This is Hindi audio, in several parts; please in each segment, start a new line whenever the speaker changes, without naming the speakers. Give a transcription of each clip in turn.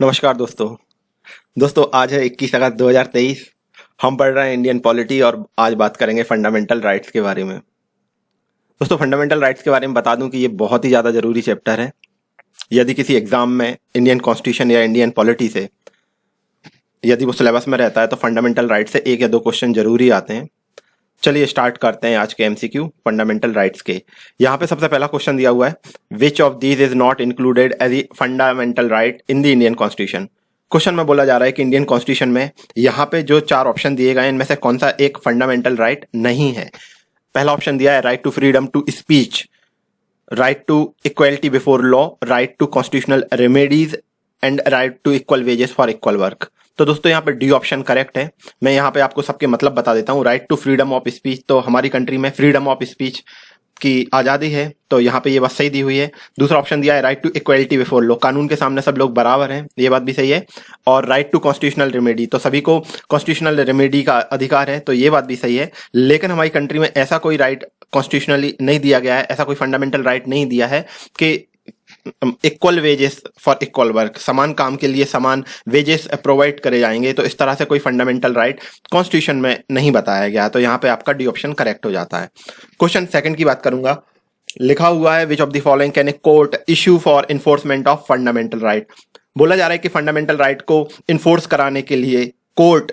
नमस्कार दोस्तों। आज है 21 अगस्त 2023। हम पढ़ रहे हैं इंडियन पॉलिटी और आज बात करेंगे फंडामेंटल राइट्स के बारे में। दोस्तों, फंडामेंटल राइट्स के बारे में बता दूं कि ये बहुत ही ज़्यादा ज़रूरी चैप्टर है। यदि किसी एग्जाम में इंडियन कॉन्स्टिट्यूशन या इंडियन पॉलिटी से यदि वो सिलेबस में रहता है तो फंडामेंटल राइट्स से 1 या 2 क्वेश्चन जरूरी आते हैं। चलिए स्टार्ट करते हैं आज के एमसीक्यू फंडामेंटल राइट्स के। यहाँ पे सबसे पहला क्वेश्चन दिया हुआ है, which of these is not included as a fundamental right in the Indian constitution. Question में बोला जा रहा है कि इंडियन कॉन्स्टिट्यूशन में यहाँ पे जो 4 ऑप्शन दिए गए हैं इनमें से कौन सा एक फंडामेंटल राइट नहीं है। पहला ऑप्शन दिया है right to freedom to speech, right to equality before law, right to constitutional remedies and right to equal wages for equal work. तो दोस्तों यहाँ पे डी ऑप्शन करेक्ट है। मैं यहाँ पे आपको सबके मतलब बता देता हूँ। Right to freedom of speech, तो हमारी कंट्री में फ्रीडम ऑफ स्पीच की आज़ादी है, तो यहाँ पे ये बात सही दी हुई है। दूसरा ऑप्शन दिया है right to equality before law, कानून के सामने सब लोग बराबर हैं, ये बात भी सही है। और राइट टू कॉन्स्टिट्यूशनल रेमेडी, तो सभी को कॉन्स्टिट्यूशनल रेमेडी का अधिकार है, तो ये बात भी सही है। लेकिन हमारी कंट्री में ऐसा कोई राइट कॉन्स्टिट्यूशनली नहीं दिया गया है, ऐसा कोई फंडामेंटल राइट नहीं दिया है कि equal wages for equal work, समान काम के लिए समान वेजेस प्रोवाइड करे जाएंगे। तो इस तरह से कोई फंडामेंटल राइट कॉन्स्टिट्यूशन में नहीं बताया गया, तो यहाँ पे आपका डी ऑप्शन करेक्ट हो जाता है। क्वेश्चन सेकंड की बात करूंगा। लिखा हुआ है which of the following can a court issue for enforcement of fundamental right. बोला जा रहा है कि फंडामेंटल राइट को इन्फोर्स कराने के लिए कोर्ट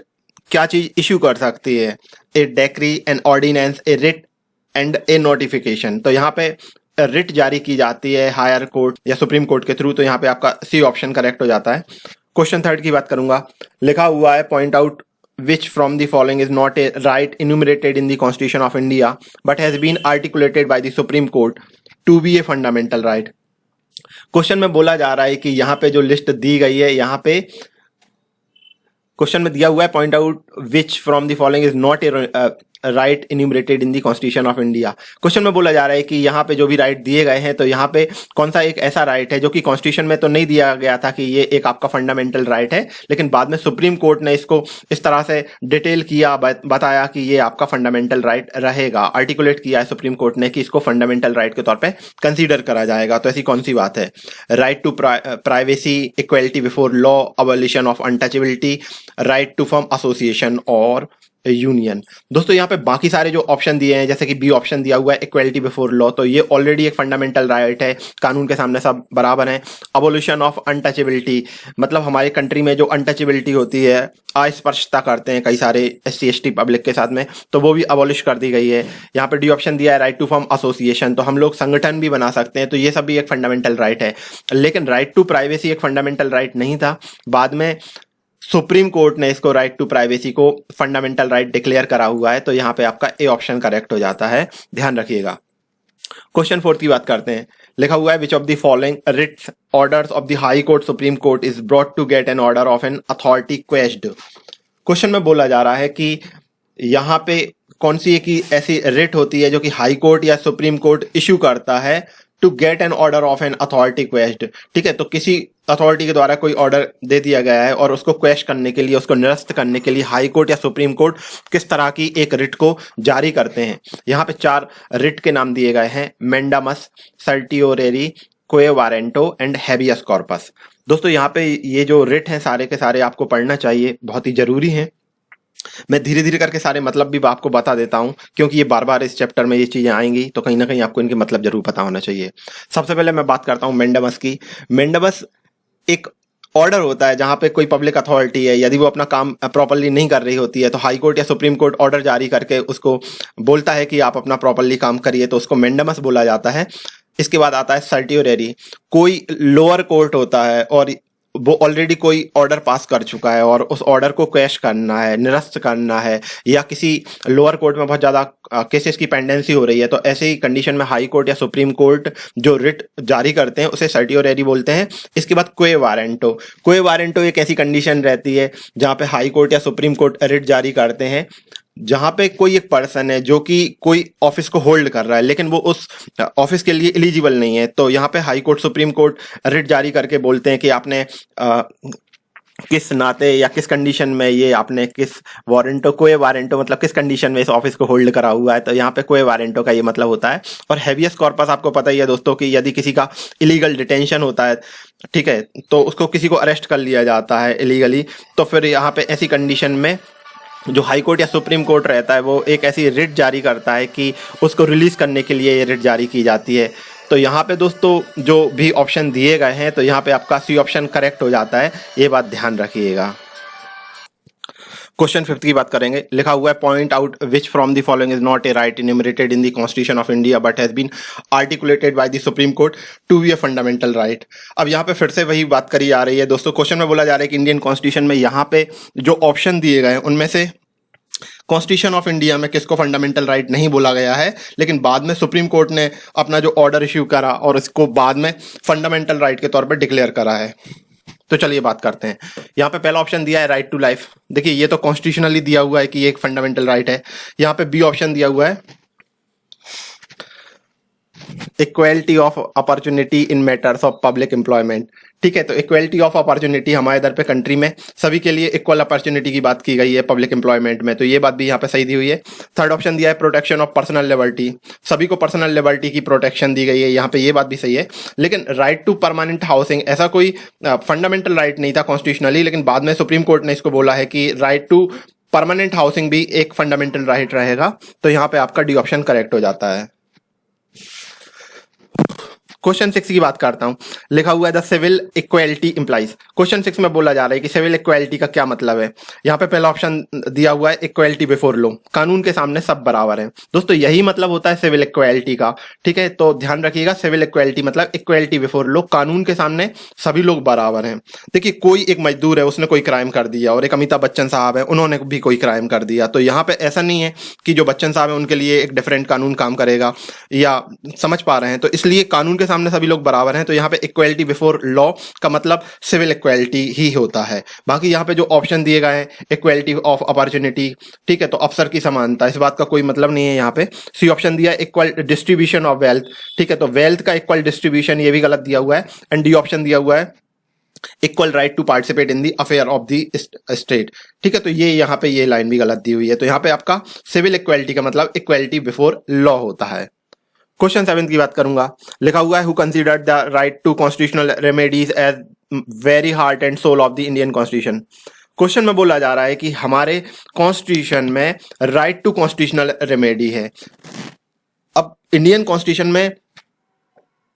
क्या चीज इश्यू कर सकती है, a decree, an ordinance, a writ and a notification. तो यहाँ पे रिट जारी की जाती है हायर कोर्ट या सुप्रीम कोर्ट के थ्रू, तो यहाँ पे आपका सी ऑप्शन करेक्ट हो जाता है। क्वेश्चन थर्ड की बात करूंगा। लिखा हुआ है point out which from the following is not a right enumerated in the constitution of India but has been articulated by the supreme court to be a fundamental right. Question में बोला जा रहा है कि यहाँ पे जो लिस्ट दी गई है, यहाँ पे क्वेश्चन में दिया हुआ है point out which from the following is not a right enumerated in the constitution of India. Question में बोला जा रहा है कि यहाँ पे जो भी राइट दिए गए हैं, तो यहाँ पे कौन सा एक ऐसा राइट है जो कि कॉन्स्टिट्यूशन में तो नहीं दिया गया था कि ये एक आपका फंडामेंटल राइट है, लेकिन बाद में सुप्रीम कोर्ट ने इसको इस तरह से डिटेल किया, बताया कि ये आपका फंडामेंटल राइट रहेगा, आर्टिकुलेट किया है सुप्रीम कोर्ट ने कि इसको फंडामेंटल राइट के तौर पर कंसिडर करा जाएगा। तो ऐसी कौन सी बात है? Right to privacy, equality before law, abolition of untouchability, right to form association और यूनियन। दोस्तों यहाँ पे बाकी सारे जो ऑप्शन दिए हैं, जैसे कि बी ऑप्शन दिया हुआ है इक्वलिटी बिफोर लॉ, तो ये ऑलरेडी एक फंडामेंटल राइट है, कानून के सामने सब बराबर हैं। अबोल्यूशन ऑफ अनटचेबिलिटी, मतलब हमारी कंट्री में जो अनटचेबिलिटी होती है, अस्पृश्यता करते हैं कई सारे SC ST पब्लिक के साथ में, तो वो भी अबॉलिश कर दी गई है। यहाँ पे डी ऑप्शन दिया है राइट टू फॉर्म एसोसिएशन, तो हम लोग संगठन भी बना सकते हैं, तो ये सब भी एक फंडामेंटल राइट है। लेकिन राइट टू प्राइवेसी एक फंडामेंटल राइट नहीं था, बाद में सुप्रीम कोर्ट ने इसको राइट टू प्राइवेसी को फंडामेंटल राइट डिक्लेयर करा हुआ है, तो यहाँ पे आपका ए ऑप्शन करेक्ट हो जाता है, ध्यान रखिएगा। क्वेश्चन 4 की बात करते हैं। लिखा हुआ है which of the following writs orders of the high court supreme court is brought to get an order of an authority quashed. Question में बोला जा रहा है कि यहाँ पे कौन सी एक ऐसी रिट होती है जो कि हाई कोर्ट या सुप्रीम कोर्ट इश्यू करता है to get an order of an authority quashed. ठीक है, तो किसी अथॉरिटी के द्वारा कोई ऑर्डर दे दिया गया है और उसको क्वेश्चन करने के लिए, उसको निरस्त करने के लिए हाई कोर्ट या सुप्रीम कोर्ट किस तरह की एक रिट को जारी करते हैं। यहाँ पे 4 रिट के नाम दिए गए हैं, मेंडामस, सर्टियोरेरी, क्वे वारेंटो एंड हैबियस कॉर्पस। दोस्तों यहाँ पे ये जो रिट हैं सारे के सारे आपको पढ़ना चाहिए, बहुत ही जरूरी हैं। मैं धीरे धीरे करके सारे मतलब भी आपको बता देता हूं, क्योंकि ये बार बार इस चैप्टर में ये चीजें आएंगी, तो कहीं ना कहीं आपको इनके मतलब जरूर पता होना चाहिए। सबसे पहले मैं बात करता हूं मेंडामस की। मेंडामस एक ऑर्डर होता है जहां पे कोई पब्लिक अथॉरिटी है, यदि वो अपना काम प्रॉपर्ली नहीं कर रही होती है, तो हाई कोर्ट या सुप्रीम कोर्ट ऑर्डर जारी करके उसको बोलता है कि आप अपना प्रॉपर्ली काम करिए, तो उसको मेंडामस बोला जाता है। इसके बाद आता है सर्टियोरेरी। कोई लोअर कोर्ट होता है और वो ऑलरेडी कोई ऑर्डर पास कर चुका है और उस ऑर्डर को क्वैश करना है, निरस्त करना है, या किसी लोअर कोर्ट में बहुत ज्यादा केसेस की पेंडेंसी हो रही है, तो ऐसे ही कंडीशन में हाई कोर्ट या सुप्रीम कोर्ट जो रिट जारी करते हैं उसे सर्टियोरेरी बोलते हैं। इसके बाद क्वे वारेंटो। क्वे वारेंटो एक ऐसी कंडीशन रहती है जहां पे हाई कोर्ट या सुप्रीम कोर्ट रिट जारी करते हैं जहां पे कोई एक पर्सन है जो कि कोई ऑफिस को होल्ड कर रहा है, लेकिन वो उस ऑफिस के लिए एलिजिबल नहीं है, तो यहाँ पे high court supreme court writ जारी करके बोलते हैं कि आपने किस नाते या किस कंडीशन में ये आपने किस वारंटो कोए वारंटो मतलब किस कंडीशन में इस ऑफिस को होल्ड करा हुआ है, तो यहाँ पे कोए वारंटो का ये मतलब होता है। और हैवियस कॉर्पस आपको पता ही है दोस्तों कि यदि किसी का इलीगल डिटेंशन होता है, ठीक है, तो उसको किसी को अरेस्ट कर लिया जाता है इलीगली, तो फिर यहाँ पे ऐसी कंडीशन में जो हाई कोर्ट या सुप्रीम कोर्ट रहता है वो एक ऐसी रिट जारी करता है कि उसको रिलीज करने के लिए ये रिट जारी की जाती है। तो यहाँ पे दोस्तों जो भी ऑप्शन दिए गए हैं, तो यहाँ पे आपका सी ऑप्शन करेक्ट हो जाता है, ये बात ध्यान रखिएगा। क्वेश्चन 5 की बात करेंगे। लिखा हुआ है point out which from the following is not a right enumerated in the constitution of India but has been articulated by the supreme court to be a fundamental right. अब यहाँ पे फिर से वही बात करी जा रही है दोस्तों। क्वेश्चन में बोला जा रहा है कि इंडियन कॉन्स्टिट्यूशन में यहाँ पे जो ऑप्शन दिए गए हैं उनमें से कॉन्स्टिट्यूशन ऑफ इंडिया में किसको फंडामेंटल राइट नहीं बोला गया है, लेकिन बाद में सुप्रीम कोर्ट ने अपना जो ऑर्डर इश्यू करा और इसको बाद में फंडामेंटल राइट के तौर पर डिक्लेयर करा है। तो चलिए बात करते हैं। यहाँ पे पहला ऑप्शन दिया है राइट टू लाइफ। देखिए ये तो कॉन्स्टिट्यूशनली दिया हुआ है कि ये एक फंडामेंटल राइट है। यहाँ पे बी ऑप्शन दिया हुआ है equality of opportunity in matters of public employment. ठीक है, तो इक्वेलिटी ऑफ अपॉर्चुनिटी हमारे इधर पे कंट्री में सभी के लिए इक्वल अपॉर्चुनिटी की बात की गई है पब्लिक एम्प्लॉयमेंट में, तो ये बात भी यहाँ पे सही दी हुई है। थर्ड ऑप्शन दिया है प्रोटेक्शन ऑफ पर्सनल लिबर्टी, सभी को पर्सनल लिबर्टी की प्रोटेक्शन दी गई है, यहाँ पे ये बात भी सही है। लेकिन राइट टू परमानेंट हाउसिंग ऐसा कोई फंडामेंटल राइट नहीं था कॉन्स्टिट्यूशनली, लेकिन बाद में सुप्रीम कोर्ट ने इसको बोला है कि राइट टू परमानेंट हाउसिंग भी एक फंडामेंटल राइट रहेगा, तो यहाँ पे आपका डी ऑप्शन करेक्ट हो जाता है। क्वेश्चन 6 की बात करता हूं। लिखा हुआ है the civil equality implies. Question 6 में बोला जा रहा है कि सिविल इक्वेलिटी का क्या मतलब है। यहाँ पे पहला ऑप्शन दिया हुआ है इक्वेलिटी बिफोर लॉ, कानून के सामने सब बराबर हैं। दोस्तों यही मतलब होता है सिविल इक्वेलिटी का, ठीक है, तो ध्यान रखिएगा सिविल इक्वेलिटी मतलब इक्वेलिटी बिफोर लॉ, कानून के सामने सभी लोग बराबर हैं। देखिए कोई एक मजदूर है उसने कोई क्राइम कर दिया और एक अमिताभ बच्चन साहब है उन्होंने भी कोई क्राइम कर दिया, तो यहाँ पे ऐसा नहीं है कि जो बच्चन साहब है उनके लिए एक डिफरेंट कानून काम करेगा, या समझ पा रहे हैं, तो इसलिए कानून के सामने सभी लोग बराबर हैं। तो यहाँ पे इक्वेलिटी बिफोर लॉ का मतलब सिविल इक्वेलिटी ही होता है। बाकी यहाँ पे जो ऑप्शन दिए गए हैं इक्वेलिटी ऑफ अपॉर्चुनिटी, ठीक है, तो अवसर की समानता, इस बात का कोई मतलब नहीं है। यहाँ पे सी ऑप्शन दिया है इक्वल डिस्ट्रीब्यूशन ऑफ वेल्थ, ठीक है, तो वेल्थ का इक्वल डिस्ट्रीब्यूशन ये भी गलत दिया हुआ है। एंड डी ऑप्शन दिया हुआ है equal right to participate in the affair of the state, ठीक है, तो ये यहाँ पे ये लाइन भी गलत दी हुई है। तो यहाँ पे आपका सिविल इक्वेलिटी का मतलब इक्वेलिटी बिफोर लॉ होता है। क्वेश्चन 7 की बात करूंगा। लिखा हुआ है who considered the right to constitutional remedies as very heart and soul of the Indian constitution. Question में बोला जा रहा है कि हमारे कॉन्स्टिट्यूशन में राइट टू कॉन्स्टिट्यूशनल रेमेडी है। अब इंडियन कॉन्स्टिट्यूशन में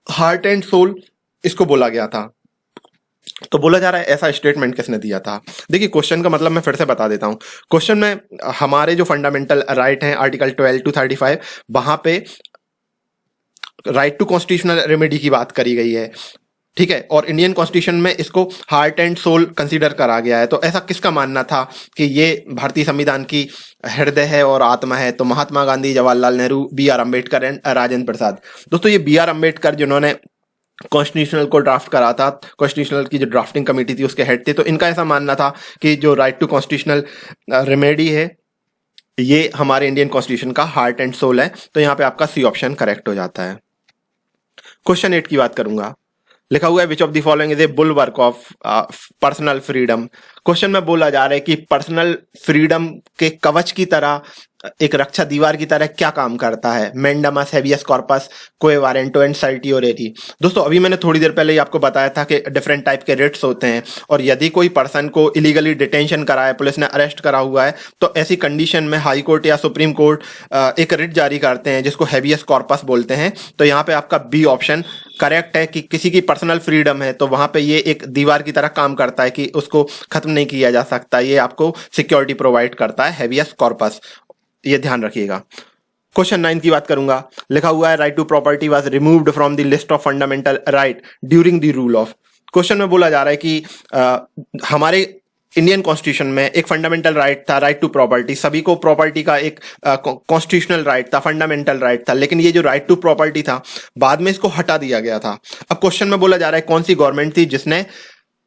हार्ट एंड सोल इसको बोला गया था, तो बोला जा रहा है ऐसा स्टेटमेंट किसने दिया था। देखिए क्वेश्चन का मतलब मैं फिर से बता देता हूं। क्वेश्चन में हमारे जो फंडामेंटल राइट हैं आर्टिकल 12 to 35 वहां पे राइट टू कॉन्स्टिट्यूशनल रेमेडी की बात करी गई है, ठीक है, और इंडियन कॉन्स्टिट्यूशन में इसको हार्ट एंड सोल कंसीडर करा गया है। तो ऐसा किसका मानना था कि ये भारतीय संविधान की हृदय है और आत्मा है, तो Mahatma Gandhi, Jawaharlal Nehru, B R Ambedkar and Rajendra Prasad. दोस्तों ये बी आर अम्बेडकर जिन्होंने कॉन्स्टिट्यूशनल को ड्राफ्ट करा था, कॉन्स्टिट्यूशनल की जो ड्राफ्टिंग कमेटी थी उसके हेड थे, तो इनका ऐसा मानना था कि जो राइट टू कॉन्स्टिट्यूशनल रेमेडी है ये हमारे इंडियन कॉन्स्टिट्यूशन का हार्ट एंड सोल है, तो यहाँ पे आपका सी ऑप्शन करेक्ट हो जाता है। क्वेश्चन 8 की बात करूंगा। लिखा हुआ है which of the following is a bulwark of personal freedom. Question में बोला जा रहा है कि पर्सनल फ्रीडम के कवच की तरह, एक रक्षा दीवार की तरह क्या काम करता है। मैंडामस, हेबियस कॉर्पस, कोए वारंटो एंड सर्टियोरेरी। दोस्तों अभी मैंने थोड़ी देर पहले ही आपको बताया था कि डिफरेंट टाइप के रिट्स होते हैं, और यदि कोई पर्सन को इलीगली डिटेंशन करा है, पुलिस ने अरेस्ट करा हुआ है, तो ऐसी कंडीशन में हाई कोर्ट या सुप्रीम कोर्ट एक रिट जारी करते हैं जिसको हेबियस कॉर्पस बोलते हैं। तो यहाँ पे आपका बी ऑप्शन करेक्ट है कि किसी की पर्सनल फ्रीडम है तो वहां पे ये एक दीवार की तरह काम करता है कि उसको खत्म नहीं किया जा सकता, ये आपको सिक्योरिटी प्रोवाइड करता है हेबियस कॉर्पस, ये ध्यान रखिएगा। क्वेश्चन 9 की बात करूंगा। लिखा हुआ है right to property was removed from the list of fundamental right during the rule of. Question में बोला जा रहा है कि हमारे इंडियन कॉन्स्टिट्यूशन में एक फंडामेंटल राइट था राइट टू प्रॉपर्टी, सभी को प्रॉपर्टी का एक कॉन्स्टिट्यूशनल राइट था, फंडामेंटल राइट था, लेकिन ये जो राइट टू प्रॉपर्टी था बाद में इसको हटा दिया गया था। अब क्वेश्चन में बोला जा रहा है कौन सी गवर्नमेंट थी जिसने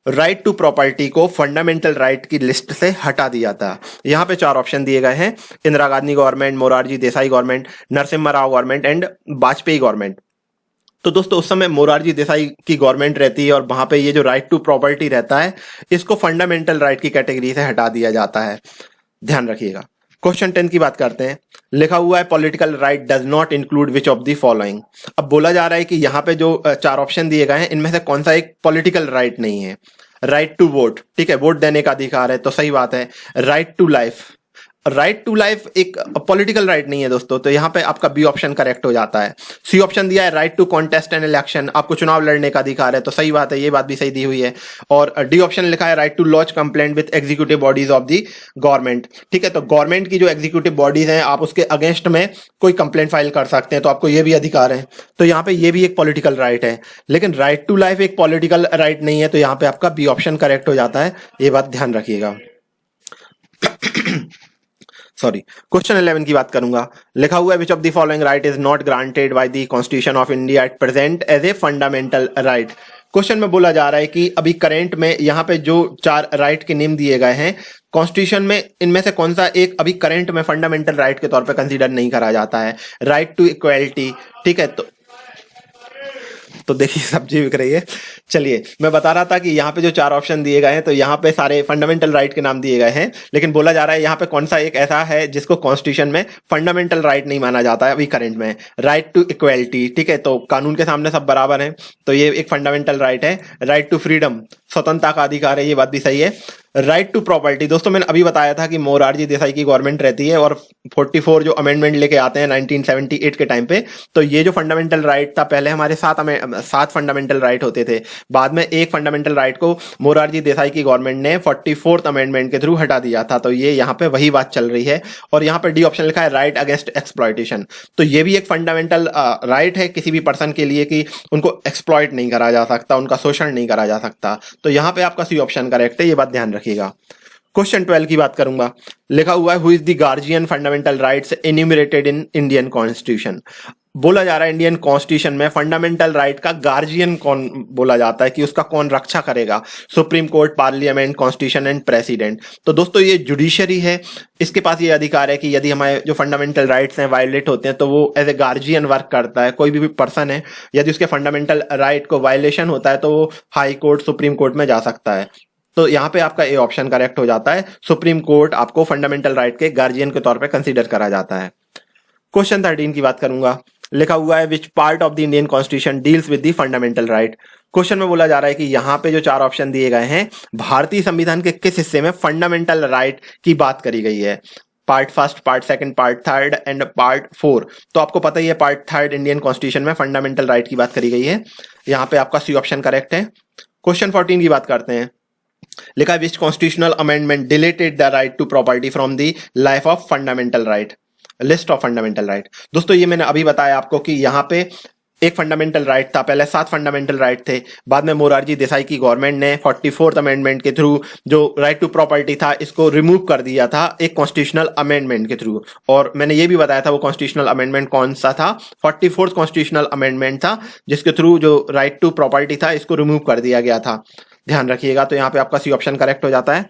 राइट टू प्रॉपर्टी को फंडामेंटल राइट की लिस्ट से हटा दिया था। यहाँ पे 4 ऑप्शन दिए गए हैं, Indira Gandhi government, Morarji Desai government, Narasimha Rao government and Vajpayee government. तो दोस्तों उस समय मोरारजी देसाई की गवर्नमेंट रहती है और वहां पे ये जो राइट टू प्रॉपर्टी रहता है इसको फंडामेंटल राइट की कैटेगरी से हटा दिया जाता है, ध्यान रखिएगा। क्वेश्चन 10 की बात करते हैं। लिखा हुआ है political right does not include which of the following. अब बोला जा रहा है कि यहाँ पे जो 4 ऑप्शन दिए गए हैं इनमें से कौन सा एक पॉलिटिकल राइट नहीं है। राइट टू वोट, ठीक है, वोट देने का अधिकार है तो सही बात है। Right to life, right to life एक पॉलिटिकल राइट नहीं है दोस्तों, तो यहाँ पे आपका बी ऑप्शन करेक्ट हो जाता है। सी ऑप्शन दिया है right to contest an election, आपको चुनाव लड़ने का अधिकार है तो सही बात है, ये बात भी सही दी हुई है। और डी ऑप्शन लिखा है right to launch complaint with executive bodies of the government, ठीक है, तो गवर्नमेंट की जो एग्जीक्यूटिव बॉडीज हैं आप उसके अगेंस्ट में कोई कंप्लेंट फाइल कर सकते हैं, तो आपको ये भी अधिकार है। तो यहाँ पे ये भी एक पॉलिटिकल राइट है, लेकिन राइट टू लाइफ एक पॉलिटिकल राइट नहीं है, तो यहाँ पे आपका बी ऑप्शन करेक्ट हो जाता है, ये बात ध्यान रखिएगा। सॉरी, क्वेश्चन 11 की बात करूंगा। लिखा हुआ है which of the following right is not granted by the constitution of India at present as a fundamental right. Question में बोला जा रहा है कि अभी करंट में यहाँ पे जो 4 राइट के नेम दिए गए हैं कॉन्स्टिट्यूशन में, इनमें से कौन सा एक अभी करंट में फंडामेंटल राइट के तौर पे कंसीडर नहीं करा जाता है। राइट टू इक्वलिटी, ठीक है, तो देखिए सब्जी बिक रही है। चलिए मैं बता रहा था कि यहाँ पे जो 4 ऑप्शन दिए गए हैं तो यहाँ पे सारे फंडामेंटल राइट के नाम दिए गए हैं, लेकिन बोला जा रहा है यहाँ पे कौन सा एक ऐसा है जिसको कॉन्स्टिट्यूशन में फंडामेंटल राइट नहीं माना जाता है अभी करंट में। राइट टू इक्वलिटी, ठीक है, तो कानून के सामने सब बराबर हैं, तो ये एक फंडामेंटल राइट है। राइट टू फ्रीडम, स्वतंत्रता का अधिकार है, ये बात भी सही है। राइट टू प्रॉपर्टी, दोस्तों मैंने अभी बताया था कि मोरारजी देसाई की गवर्नमेंट रहती है और 44 जो अमेंडमेंट लेके आते हैं 1978 के टाइम पे, तो ये जो फंडामेंटल राइट था पहले हमारे 7 फंडामेंटल राइट होते थे, बाद में एक फंडामेंटल राइट को मोरारजी देसाई की गवर्नमेंट ने 44th अमेंडमेंट के थ्रू हटा दिया था, तो ये यहाँ पे वही बात चल रही है। और यहाँ पे डी ऑप्शन लिखा है राइट अगेंस्ट एक्सप्लॉयटेशन, तो ये भी एक फंडामेंटल राइट है किसी भी पर्सन के लिए कि उनको एक्सप्लॉयट नहीं करा जा सकता, उनका शोषण नहीं करा जा सकता, तो यहाँ पे आपका सी ऑप्शन करेक्ट है, ये बात ध्यान रखिएगा। क्वेश्चन 12 की बात करूंगा। लिखा हुआ है who is the guardian fundamental rights enumerated in Indian constitution. बोला जा रहा है इंडियन कॉन्स्टिट्यूशन में फंडामेंटल राइट का गार्जियन कौन बोला जाता है कि उसका कौन रक्षा करेगा। Supreme court, parliament, constitution and president. तो दोस्तों ये जुडिशरी है, इसके पास ये अधिकार है कि यदि हमारे जो फंडामेंटल राइट्स हैं वायलेट होते हैं तो वो एज ए गार्जियन वर्क करता है। कोई भी पर्सन है यदि उसके फंडामेंटल राइट को वायलेशन होता है तो वो हाई कोर्ट, सुप्रीम कोर्ट में जा सकता है। तो यहाँ पे आपका ए ऑप्शन करेक्ट हो जाता है, सुप्रीम कोर्ट आपको फंडामेंटल राइट के गार्जियन के तौर पे कंसीडर करा जाता है। क्वेश्चन 13 की बात करूंगा। लिखा हुआ है which part of the Indian constitution deals with the fundamental right. Question में बोला जा रहा है कि यहाँ पे जो 4 ऑप्शन दिए गए हैं भारतीय संविधान के किस हिस्से में फंडामेंटल राइट की बात करी गई है। Part first, part second, part third and part 4। तो आपको पता ही है पार्ट थर्ड इंडियन कॉन्स्टिट्यूशन में फंडामेंटल राइट की बात करी गई है, यहाँ पे आपका सी ऑप्शन करेक्ट है। क्वेश्चन 14 की बात करते हैं। लिखा है which constitutional amendment deleted the right to property from the life of fundamental right, list of fundamental right. दोस्तों ये मैंने अभी बताया आपको कि यहाँ पे एक फंडामेंटल राइट था, पहले 7 फंडामेंटल राइट थे, बाद में मोरारजी देसाई की गवर्नमेंट ने 44th अमेंडमेंट के थ्रू जो राइट टू प्रॉपर्टी था इसको रिमूव कर दिया था एक कॉन्स्टिट्यूशनल अमेंडमेंट के थ्रू। और मैंने ये भी बताया था वो कॉन्स्टिट्यूशनल अमेंडमेंट कौन सा था, 44th कॉन्स्टिट्यूशनल अमेंडमेंट था जिसके थ्रू जो राइट टू प्रॉपर्टी था इसको रिमूव कर दिया गया था, ध्यान रखिएगा। तो यहाँ पे आपका सी ऑप्शन करेक्ट हो जाता है।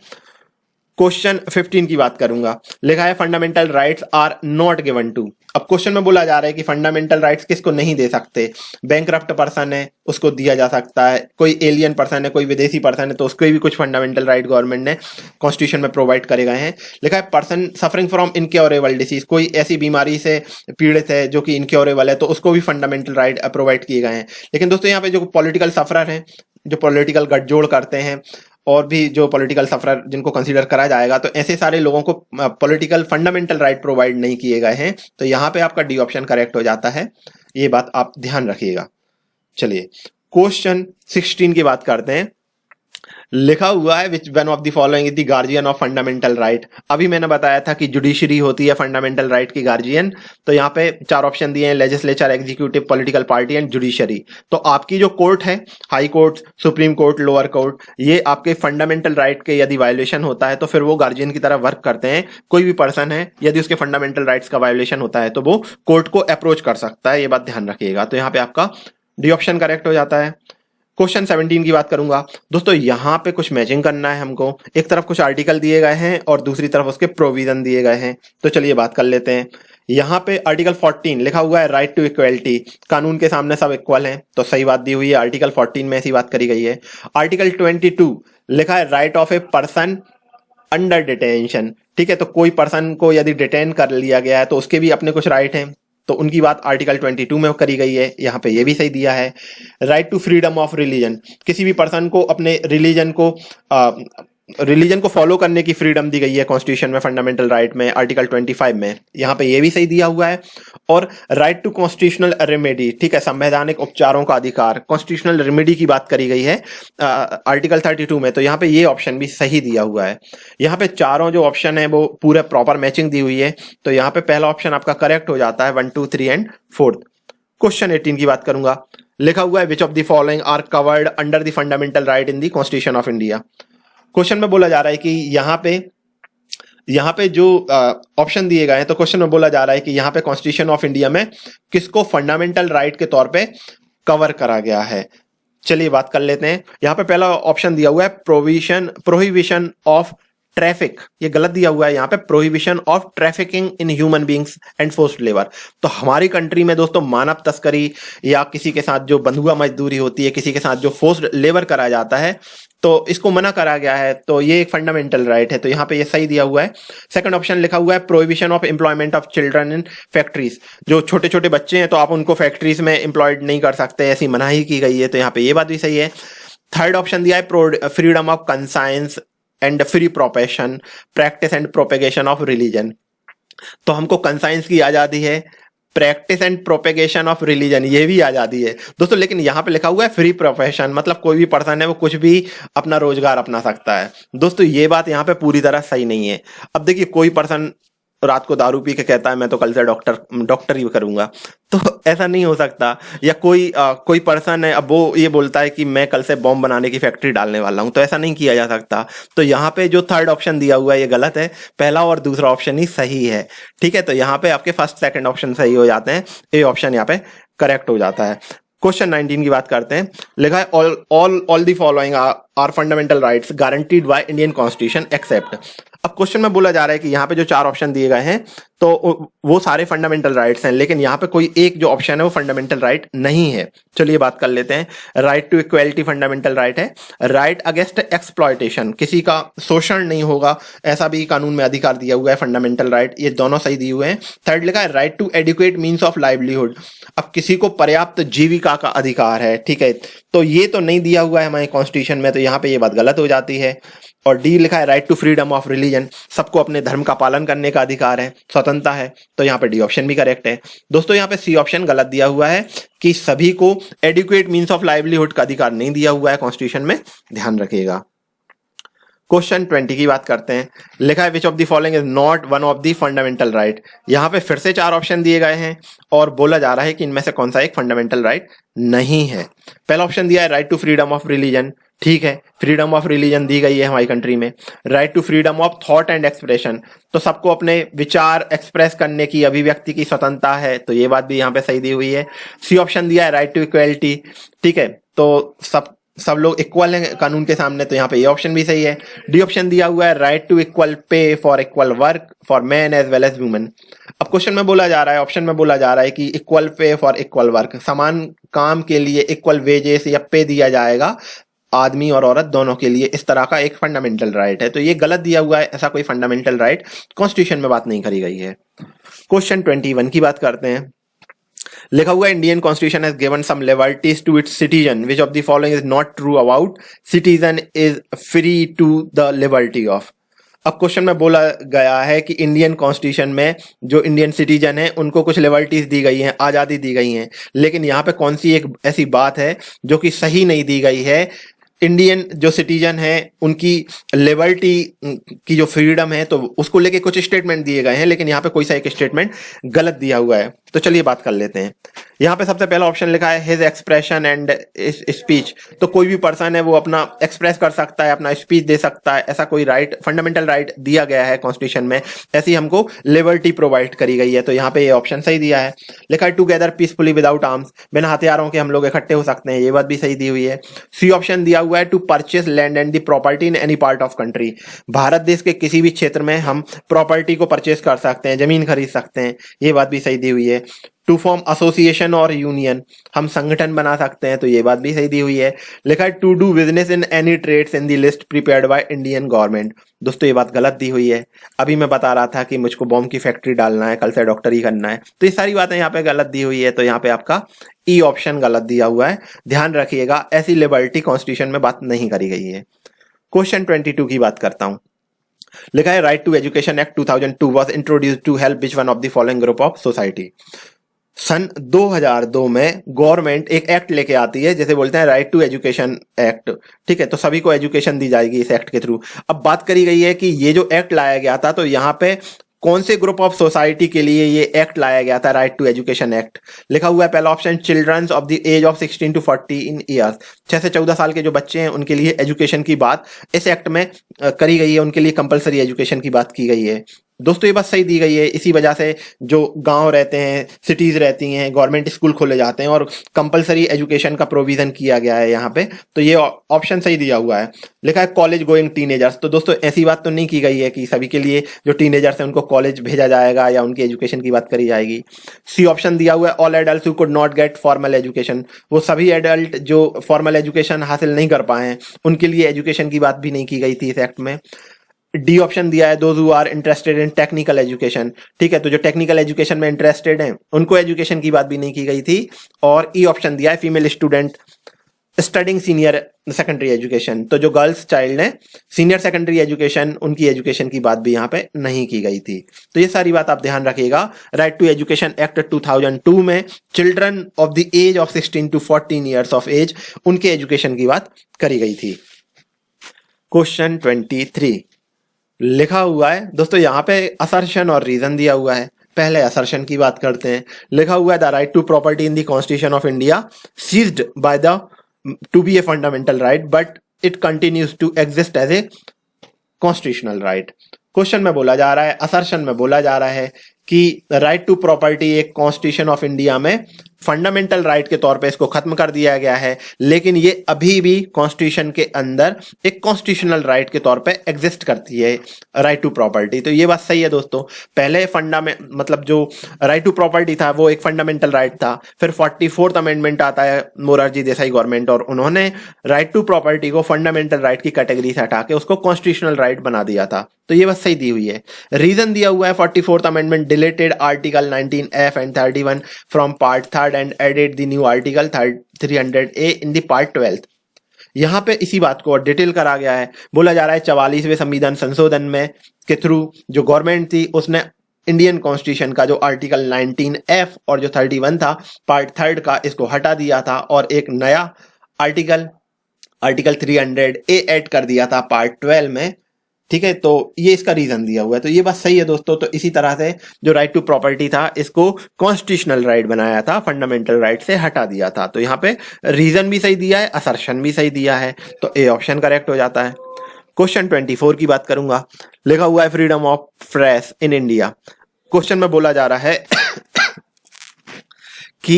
क्वेश्चन 15 की बात करूंगा। लिखा है fundamental rights are not given to. अब क्वेश्चन में बोला जा रहा है कि फंडामेंटल राइट्स किसको नहीं दे सकते। बैंकरप्ट पर्सन है उसको दिया जा सकता है, कोई एलियन पर्सन है, कोई विदेशी पर्सन है तो उसको भी कुछ फंडामेंटल राइट गवर्नमेंट ने कॉन्स्टिट्यूशन में प्रोवाइड करे गए हैं। लिखा है person suffering from incurable disease, कोई ऐसी बीमारी से पीड़ित है जो कि इनक्योरेबल है तो उसको भी फंडामेंटल राइट प्रोवाइड किए गए हैं। लेकिन दोस्तों यहाँ पे जो पॉलिटिकल सफरर है, जो पॉलिटिकल गठजोड़ करते हैं और भी जो पॉलिटिकल सफरर जिनको कंसीडर करा जाएगा, तो ऐसे सारे लोगों को पॉलिटिकल फंडामेंटल राइट प्रोवाइड नहीं किए गए हैं, तो यहाँ पे आपका डी ऑप्शन करेक्ट हो जाता है, ये बात आप ध्यान रखिएगा। चलिए क्वेश्चन 16 की बात करते हैं। लिखा हुआ है which one of the following is the guardian of fundamental right. अभी मैंने बताया था कि जुडिशरी होती है फंडामेंटल राइट की गार्जियन, तो यहाँ पे 4 ऑप्शन दिए हैं, legislature, executive, political party and judiciary. तो आपकी जो कोर्ट है, high court, supreme court, lower court, ये आपके फंडामेंटल राइट के यदि वायोलेशन होता है तो फिर वो गार्जियन की तरह वर्क करते हैं। कोई भी पर्सन है यदि उसके फंडामेंटल राइट्स का वायोलेशन होता है तो वो कोर्ट को अप्रोच कर सकता है, ये बात ध्यान रखिएगा। तो यहाँ पे आपका डी ऑप्शन करेक्ट हो जाता है। क्वेश्चन 17 की बात करूंगा। दोस्तों यहाँ पे कुछ मैचिंग करना है हमको, एक तरफ कुछ आर्टिकल दिए गए हैं और दूसरी तरफ उसके प्रोविजन दिए गए हैं, तो चलिए बात कर लेते हैं। यहाँ पे आर्टिकल 14 लिखा हुआ है राइट टू इक्वलिटी, कानून के सामने सब इक्वल हैं, तो सही बात दी हुई है, आर्टिकल 14 में ऐसी बात करी गई है। आर्टिकल 22 लिखा है right of a person under detention, ठीक है, तो कोई पर्सन को यदि डिटेन कर लिया गया है तो उसके भी अपने कुछ राइट हैं, तो उनकी बात आर्टिकल 22 में करी गई है, यहाँ पे ये भी सही दिया है। Right to freedom of religion, किसी भी पर्सन को अपने रिलीजन को फॉलो करने की फ्रीडम दी गई है कॉन्स्टिट्यूशन में, फंडामेंटल राइट में, आर्टिकल 25 में, यहाँ पे ये भी सही दिया हुआ है। और राइट टू कॉन्स्टिट्यूशनल रेमेडी, ठीक है, संवैधानिक उपचारों का अधिकार, कॉन्स्टिट्यूशनल रेमेडी की बात करी गई है आर्टिकल 32 में, तो यहाँ पे ये ऑप्शन भी सही दिया हुआ है। यहाँ पे चारों जो ऑप्शन है वो पूरे प्रॉपर मैचिंग दी हुई है, तो यहाँ पे पहला ऑप्शन आपका करेक्ट हो जाता है, 1, 2, 3 एंड 4। क्वेश्चन 18 की बात करूंगा, लिखा हुआ है which of the following are covered under the fundamental right in the constitution of India. Question में बोला जा रहा है कि यहाँ पे जो ऑप्शन दिए गए हैं, तो क्वेश्चन में बोला जा रहा है कि यहाँ पे कॉन्स्टिट्यूशन ऑफ इंडिया में किसको फंडामेंटल राइट के तौर पे कवर करा गया है। चलिए बात कर लेते हैं। यहाँ पे पहला ऑप्शन दिया हुआ है प्रोहिबिशन ऑफ ट्रैफिक, ये गलत दिया हुआ है यहाँ पे, prohibition of trafficking in human beings and forced labour. तो हमारी कंट्री में दोस्तों मानव तस्करी या किसी के साथ जो बंधुआ मजदूरी होती है, किसी के साथ जो फोर्स्ड लेबर करा जाता है, तो इसको मना करा गया है, तो ये एक फंडामेंटल राइट है, तो यहाँ पे ये सही दिया हुआ है। सेकंड ऑप्शन लिखा हुआ है prohibition of employment of children in factories, जो छोटे छोटे बच्चे हैं तो आप उनको फैक्ट्रीज में एम्प्लॉयड नहीं कर सकते, ऐसी मनाही की गई है, तो यहाँ पे ये बात भी सही है। थर्ड ऑप्शन दिया है freedom of conscience and free profession practice and propagation of religion, तो हमको कंसाइंस की आजादी है, practice and propagation of religion ये भी आजादी है दोस्तों, लेकिन यहाँ पे लिखा हुआ है फ्री प्रोफेशन, मतलब कोई भी पर्सन है वो कुछ भी अपना रोजगार अपना सकता है। दोस्तों ये बात यहाँ पे पूरी तरह सही नहीं है। अब देखिए कोई पर्सन रात को दारू पी के कहता है मैं तो कल से डॉक्टर ही करूंगा, तो ऐसा नहीं हो सकता। या कोई पर्सन है, अब वो ये बोलता है कि मैं कल से बॉम्ब बनाने की फैक्ट्री डालने वाला हूं, तो ऐसा नहीं किया जा सकता। तो यहाँ पे जो थर्ड ऑप्शन दिया हुआ है ये गलत है, पहला और दूसरा ऑप्शन ही सही है, ठीक है। तो यहाँ पे आपके फर्स्ट सेकंड ऑप्शन सही हो जाते हैं, ए ऑप्शन यहाँ पे करेक्ट हो जाता है। क्वेश्चन 19 की बात करते हैं, लिखा है all the following are fundamental rights guaranteed by Indian constitution except. अब क्वेश्चन में बोला जा रहा है कि यहाँ पे जो 4 ऑप्शन दिए गए हैं तो वो सारे फंडामेंटल राइट्स हैं, लेकिन यहाँ पे कोई एक जो ऑप्शन है वो फंडामेंटल राइट नहीं है। चलिए बात कर लेते हैं। Right to equality fundamental right है। राइट अगेंस्ट एक्सप्लॉयटेशन, किसी का शोषण नहीं होगा ऐसा भी कानून में अधिकार दिया हुआ है, फंडामेंटल राइट, ये दोनों सही दिए हुए हैं। थर्ड लिखा है right to educate means of livelihood, अब किसी को पर्याप्त जीविका का अधिकार है, ठीक है, तो ये तो नहीं दिया हुआ है हमारे कॉन्स्टिट्यूशन में, तो यहाँ पे ये बात गलत हो जाती है। और डी लिखा है right to freedom of religion, सबको अपने धर्म का पालन करने का अधिकार है, स्वतंत्रता है, तो यहाँ पे डी ऑप्शन भी करेक्ट है। दोस्तों यहाँ पे सी ऑप्शन गलत दिया हुआ है कि सभी को एडुकेट मीन्स ऑफ लाइवलीहुड का अधिकार नहीं दिया हुआ है कॉन्स्टिट्यूशन में, ध्यान रखिएगा। क्वेश्चन 20 की बात करते हैं, लिखा है which of the following is not one of the fundamental right. यहाँ पे फिर से 4 ऑप्शन दिए गए हैं और बोला जा रहा है कि इनमें से कौन सा एक फंडामेंटल राइट नहीं है। पहला ऑप्शन दिया है right to freedom of religion, ठीक है, फ्रीडम ऑफ रिलीजन दी गई है हमारी कंट्री में। Right to freedom of thought and expression, तो सबको अपने विचार एक्सप्रेस करने की, अभिव्यक्ति की स्वतंत्रता है, तो ये बात भी यहाँ पे सही दी हुई है। सी ऑप्शन दिया है राइट टू इक्वलिटी, ठीक है, तो सब लोग इक्वल हैं कानून के सामने, तो यहाँ पे ये ऑप्शन भी सही है। डी ऑप्शन दिया हुआ है right to equal pay for equal work for man as well as women. अब क्वेश्चन में बोला जा रहा है, ऑप्शन में बोला जा रहा है कि equal pay for equal work, समान काम के लिए इक्वल वेजेस या पे दिया जाएगा आदमी और औरत दोनों के लिए, इस तरह का एक फंडामेंटल राइट है, तो ये गलत दिया हुआ है, ऐसा कोई फंडामेंटल राइट कॉन्स्टिट्यूशन में बात नहीं करी गई है। क्वेश्चन 21 की बात करते हैं, लिखा हुआ Indian constitution has given some liberties to its citizen which of the following is not true about citizen is free to the liberty of. अब क्वेश्चन में बोला गया है कि इंडियन कॉन्स्टिट्यूशन में जो इंडियन सिटीजन है उनको कुछ लिबर्टीज दी गई हैं, आजादी दी गई हैं, लेकिन यहाँ पे कौन सी एक ऐसी बात है जो कि सही नहीं दी गई है। इंडियन जो सिटीजन है उनकी लिबर्टी की जो फ्रीडम है तो उसको लेके कुछ स्टेटमेंट दिए गए हैं, लेकिन यहाँ पे कोई सा एक स्टेटमेंट गलत दिया हुआ है, तो चलिए बात कर लेते हैं। यहाँ पे सबसे पहला ऑप्शन लिखा है हिज एक्सप्रेशन एंड स्पीच, तो कोई भी पर्सन है वो अपना एक्सप्रेस कर सकता है, अपना स्पीच दे सकता है, ऐसा कोई राइट फंडामेंटल राइट दिया गया है कॉन्स्टिट्यूशन में, ऐसी हमको लिबर्टी प्रोवाइड करी गई है, तो यहाँ पे ये ऑप्शन सही दिया है। लिखा है टुगेदर पीसफुली विदाउट आर्म्स, बिना हथियारों के हम लोग इकट्ठे हो सकते हैं, ये बात भी सही दी हुई है। सी ऑप्शन दिया हुआ हुआ है to purchase land and the property in any part of country. Bharat देश के किसी भी क्षेत्र में हम प्रॉपर्टी को परचेज कर सकते हैं, जमीन खरीद सकते हैं, ये बात भी सही दी हुई है। टू फॉर्म एसोसिएशन और यूनियन, हम संगठन बना सकते हैं, तो ये बात भी सही दी हुई है। लिखा है to do business in any trades in the list prepared by Indian government. दोस्तों ये बात गलत दी हुई है। अभी मैं बता रहा था कि मुझको बॉम्ब की फैक्ट्री डालना है, कल से डॉक्टरी करना है, तो ये सारी बातें यहाँ पे गलत दी हुई है, तो यहाँ पे आपका ई ऑप्शन गलत दिया हुआ है। ध्यान रखिएगा, ऐसी लिबर्टी कॉन्स्टिट्यूशन में बात नहीं करी गई है। क्वेश्चन 22 की बात करता हूं। लिखा है right to education act 2002 was introduced to help which one of the following group of society. सन 2002 में गवर्नमेंट एक एक्ट लेके आती है जिसे बोलते हैं राइट टू एजुकेशन एक्ट। ठीक है, तो सभी को एजुकेशन दी जाएगी इस एक्ट के थ्रू। अब बात करी गई है कि ये जो एक्ट लाया गया था, तो यहाँ पे कौन से ग्रुप ऑफ सोसाइटी के लिए ये एक्ट लाया गया था, राइट टू एजुकेशन एक्ट। लिखा हुआ है पहला option childrens of the age of 16 to 14 years, 6 से 14 साल के जो बच्चे हैं उनके लिए एजुकेशन की बात इस एक्ट में करी गई है, उनके लिए कंपलसरी एजुकेशन की बात की गई है। दोस्तों ये बात सही दी गई है। इसी वजह से जो गांव रहते हैं, सिटीज रहती हैं, गवर्नमेंट स्कूल खोले जाते हैं और कंपलसरी एजुकेशन का प्रोविजन किया गया है यहाँ पे, तो ये ऑप्शन सही दिया हुआ है। लिखा है कॉलेज गोइंग टीनेजर्स, तो दोस्तों ऐसी बात तो नहीं की गई है कि सभी के लिए जो टीनेजर्स हैं उनको कॉलेज भेजा जाएगा या उनकी एजुकेशन की बात करी जाएगी। सी ऑप्शन दिया हुआ है all adult who could not gate formal education, वो सभी एडल्ट जो फॉर्मल एजुकेशन हासिल नहीं कर पाए हैं उनके लिए एजुकेशन की बात भी नहीं की गई थी इस एक्ट में। डी ऑप्शन दिया है those who are interested in technical education. ठीक है, तो जो टेक्निकल एजुकेशन में इंटरेस्टेड हैं उनको एजुकेशन की बात भी नहीं की गई थी। और ई ऑप्शन दिया है female student studying senior secondary education, तो जो गर्ल्स चाइल्ड हैं सीनियर सेकेंडरी एजुकेशन उनकी एजुकेशन की बात भी यहाँ पे नहीं की गई थी। तो ये सारी बात आप ध्यान रखिएगा। राइट टू एजुकेशन एक्ट 2002 में children of the age of 16 to 14 years of age उनके एजुकेशन की बात करी गई थी। क्वेश्चन 23 लिखा हुआ है दोस्तों, यहाँ पे असर्शन और रीजन दिया हुआ है। पहले असर्शन की बात करते हैं। लिखा हुआ है the right to property in the constitution of India ceased by the to be a fundamental right but it continues to exist as a constitutional right. Question में बोला जा रहा है, असर्शन में बोला जा रहा है कि राइट टू प्रॉपर्टी एक कॉन्स्टिट्यूशन ऑफ इंडिया में फंडामेंटल राइट के तौर पे इसको खत्म कर दिया गया है, लेकिन ये अभी भी कॉन्स्टिट्यूशन के अंदर एक कॉन्स्टिट्यूशनल राइट के तौर पे एग्जिस्ट करती है राइट टू प्रॉपर्टी। तो ये बात सही है दोस्तों। पहले मतलब जो राइट टू प्रॉपर्टी था वो एक फंडामेंटल राइट था, फिर 44th अमेंडमेंट आता है मोरारजी देसाई गवर्नमेंट और उन्होंने राइट टू प्रॉपर्टी को फंडामेंटल राइट की कैटेगरी से हटा के उसको कॉन्स्टिट्यूशनल राइट बना दिया था। तो ये बात सही दी हुई है। रीजन दिया हुआ है 44th amendment deleted article 19F and 31 from part 3rd and added the new article 300A in the part 12th। यहां पे इसी बात को डिटेल करा गया है। बोला जा रहा है 44वें संविधान संशोधन में के थ्रू जो गवर्नमेंट थी उसने इंडियन कॉन्स्टिट्यूशन का जो आर्टिकल 19F और जो 31 था पार्ट 3rd का, इसको हटा दिया था और एक नया आर्टिकल 300A ऐड कर दिया था पार्ट 12 में। ठीक है, तो ये इसका रीजन दिया हुआ है। तो ये बात सही है दोस्तों। तो इसी तरह से जो राइट टू प्रॉपर्टी था इसको कॉन्स्टिट्यूशनल राइट बनाया था, फंडामेंटल राइट से हटा दिया था। तो यहाँ पे रीजन भी सही दिया है, असर्शन भी सही दिया है, तो ए ऑप्शन करेक्ट हो जाता है। क्वेश्चन 24 की बात करूंगा। लिखा हुआ है freedom of press in India. Question में बोला जा रहा है कि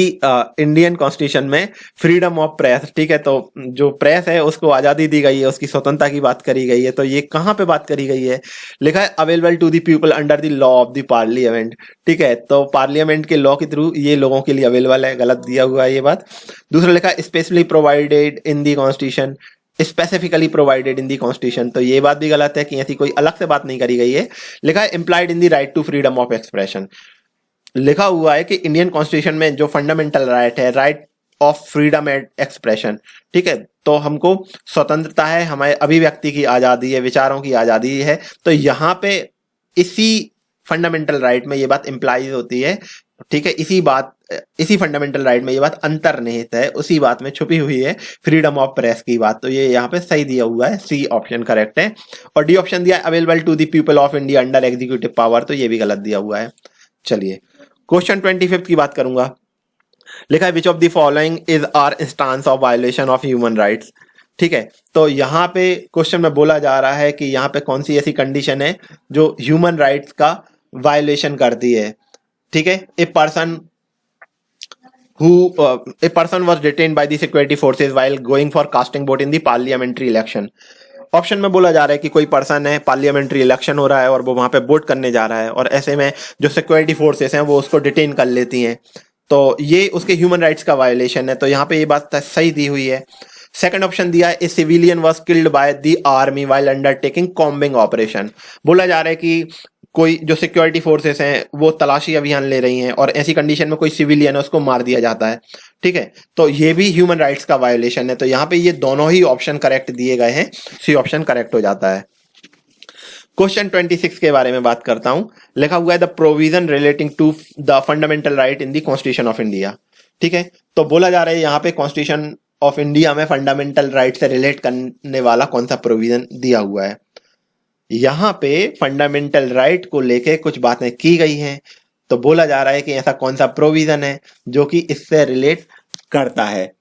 इंडियन कॉन्स्टिट्यूशन में फ्रीडम ऑफ प्रेस, ठीक है, तो जो प्रेस है उसको आज़ादी दी गई है, उसकी स्वतंत्रता की बात करी गई है। तो ये कहाँ पे बात करी गई है? लिखा है available to the people under the law of the parliament. ठीक है, तो पार्लियामेंट के लॉ के थ्रू ये लोगों के लिए अवेलेबल है, गलत दिया हुआ है ये बात। दूसरा लिखा है specially provided in the constitution, specifically provided in the constitution, तो ये बात भी गलत है कि ऐसी कोई अलग से बात नहीं करी गई है। लिखा है implied in the right to freedom of expression. लिखा हुआ है कि इंडियन कॉन्स्टिट्यूशन में जो फंडामेंटल राइट है, right of freedom and expression, ठीक है, तो हमको स्वतंत्रता है, हमारे अभिव्यक्ति की आजादी है, विचारों की आजादी है। तो यहाँ पे इसी फंडामेंटल राइट में ये बात इम्प्लाइज होती है। ठीक है, इसी फंडामेंटल राइट में ये बात अंतर्निहित है, उसी बात में छुपी हुई है फ्रीडम ऑफ प्रेस की बात। तो ये यहाँ पे सही दिया हुआ है, सी ऑप्शन करेक्ट है। और डी ऑप्शन दिया available to the people of India under executive power, तो ये भी गलत दिया हुआ है। चलिए क्वेश्चन 25 की बात करूंगा। लिखा है which of the following is are instance of violation of human rights. ठीक है, तो यहाँ पे क्वेश्चन में बोला जा रहा है कि यहाँ पे कौन सी ऐसी कंडीशन है जो ह्यूमन राइट्स का वायलेशन करती है। ठीक है, a person who a person was detained by the security forces while going for casting vote in the parliamentary election। Option में बोला जा रहा है कि कोई पर्सन है, पार्लियामेंट्री इलेक्शन हो रहा है और वो वहां पे वोट करने जा रहा है और ऐसे में जो सिक्योरिटी फोर्सेस हैं वो उसको डिटेन कर लेती हैं, तो ये उसके ह्यूमन राइट्स का वायलेशन है। तो यहाँ पे ये बात सही दी हुई है। सेकंड ऑप्शन दिया है, a civilian was killed by the army while undertaking combing operation. बोला जा रहा है कि कोई जो सिक्योरिटी फोर्सेस हैं वो तलाशी अभियान ले रही हैं और ऐसी कंडीशन में कोई सिविलियन है उसको मार दिया जाता है, ठीक है, तो ये भी ह्यूमन राइट्स का वायोलेशन है। तो यहाँ पे ये दोनों ही ऑप्शन करेक्ट दिए गए हैं, सी ऑप्शन करेक्ट हो जाता है। क्वेश्चन 26 के बारे में बात करता हूं। लिखा हुआ है the provision relating to the fundamental right in the constitution of India, ठीक है। तो बोला जा रहा है यहाँ पे कॉन्स्टिट्यूशन ऑफ इंडिया में फंडामेंटल राइट से रिलेट करने वाला कौन सा प्रोविजन दिया हुआ है। यहाँ पे फंडामेंटल राइट को लेके कुछ बातें की गई हैं, तो बोला जा रहा है कि ऐसा कौन सा प्रोविजन है जो कि इससे रिलेट करता है,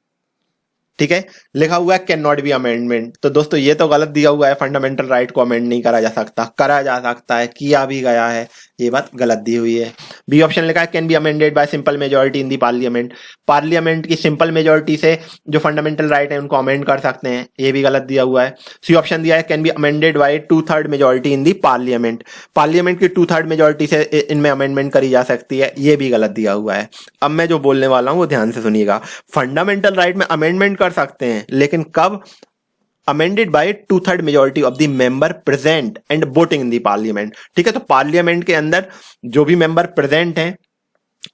ठीक है। लिखा हुआ है कैन नॉट बी अमेंडमेंट। तो दोस्तों ये तो गलत दिया हुआ है, फंडामेंटल राइट को अमेंड नहीं करा जा सकता, करा जा सकता है, किया भी गया है, ये बात गलत दी हुई है। बी ऑप्शन लिखा है can be amended bye simple majority in the parliament. Parliament की सिंपल मेजोरिटी से जो फंडामेंटल राइट है उनको अमेंड कर सकते हैं, ये भी गलत दिया हुआ है। सी ऑप्शन दिया है can be amended bye 2/3 majority in the parliament. Parliament की 2/3 मेजोरिटी से इनमें अमेंडमेंट करी जा सकती है, ये भी गलत दिया हुआ है। अब मैं जो बोलने वाला हूं वो ध्यान से सुनिएगा। फंडामेंटल राइट में अमेंडमेंट कर सकते हैं, लेकिन कब? Amended bye 2/3 majority of the member present and voting in the parliament, ठीक है। तो पार्लियामेंट के अंदर जो भी मेंबर प्रेजेंट हैं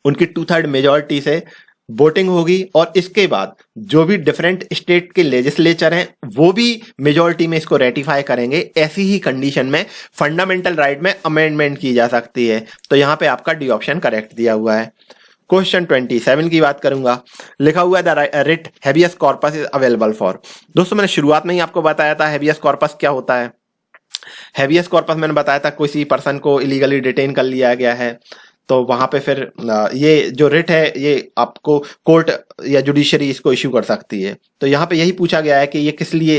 उनकी 2/3 मेजोरिटी से वोटिंग होगी और इसके बाद जो भी डिफरेंट स्टेट के लेजिस्लेचर हैं वो भी मेजोरिटी में इसको रेटिफाई करेंगे। ऐसी ही कंडीशन में फंडामेंटल राइट में अमेंडमेंट की जा सकती है। तो यहां पे आपका डी ऑप्शन करेक्ट दिया हुआ है। क्वेश्चन 27 की बात करूंगा। लिखा हुआ है the writ habeas corpus is available for. दोस्तों मैंने शुरुआत में ही आपको बताया था हैबियस कॉर्पस क्या होता है। हैबियस कॉर्पस मैंने बताया था किसी पर्सन को इलीगली डिटेन कर लिया गया है, तो वहां पे फिर ये जो रिट है ये आपको कोर्ट या जुडिशरी इसको इश्यू कर सकती है। तो यहाँ पे यही पूछा गया है कि ये किस लिए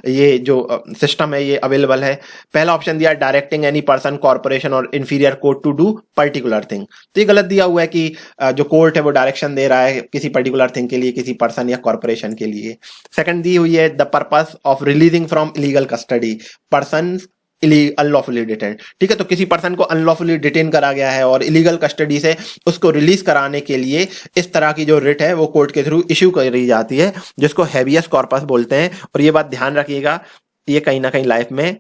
ये जो सिस्टम है ये अवेलेबल है। पहला ऑप्शन दिया डायरेक्टिंग एनी पर्सन कॉर्पोरेशन और inferior court to do particular thing. तो ये गलत दिया हुआ है कि जो कोर्ट है वो डायरेक्शन दे रहा है किसी पर्टिकुलर थिंग के लिए, किसी पर्सन या कॉर्पोरेशन के लिए। सेकंड दी हुई है the purpose of releasing from illegal custody person unlawfully detain, ठीक है। तो किसी पर्सन को अनलॉफुली डिटेन करा गया है और इलीगल कस्टडी से उसको रिलीज कराने के लिए इस तरह की जो रिट है वो कोर्ट के थ्रू इश्यू करी जाती है, जिसको हैबियस कॉर्पस बोलते हैं। और ये बात ध्यान रखिएगा, ये कहीं ना कहीं लाइफ में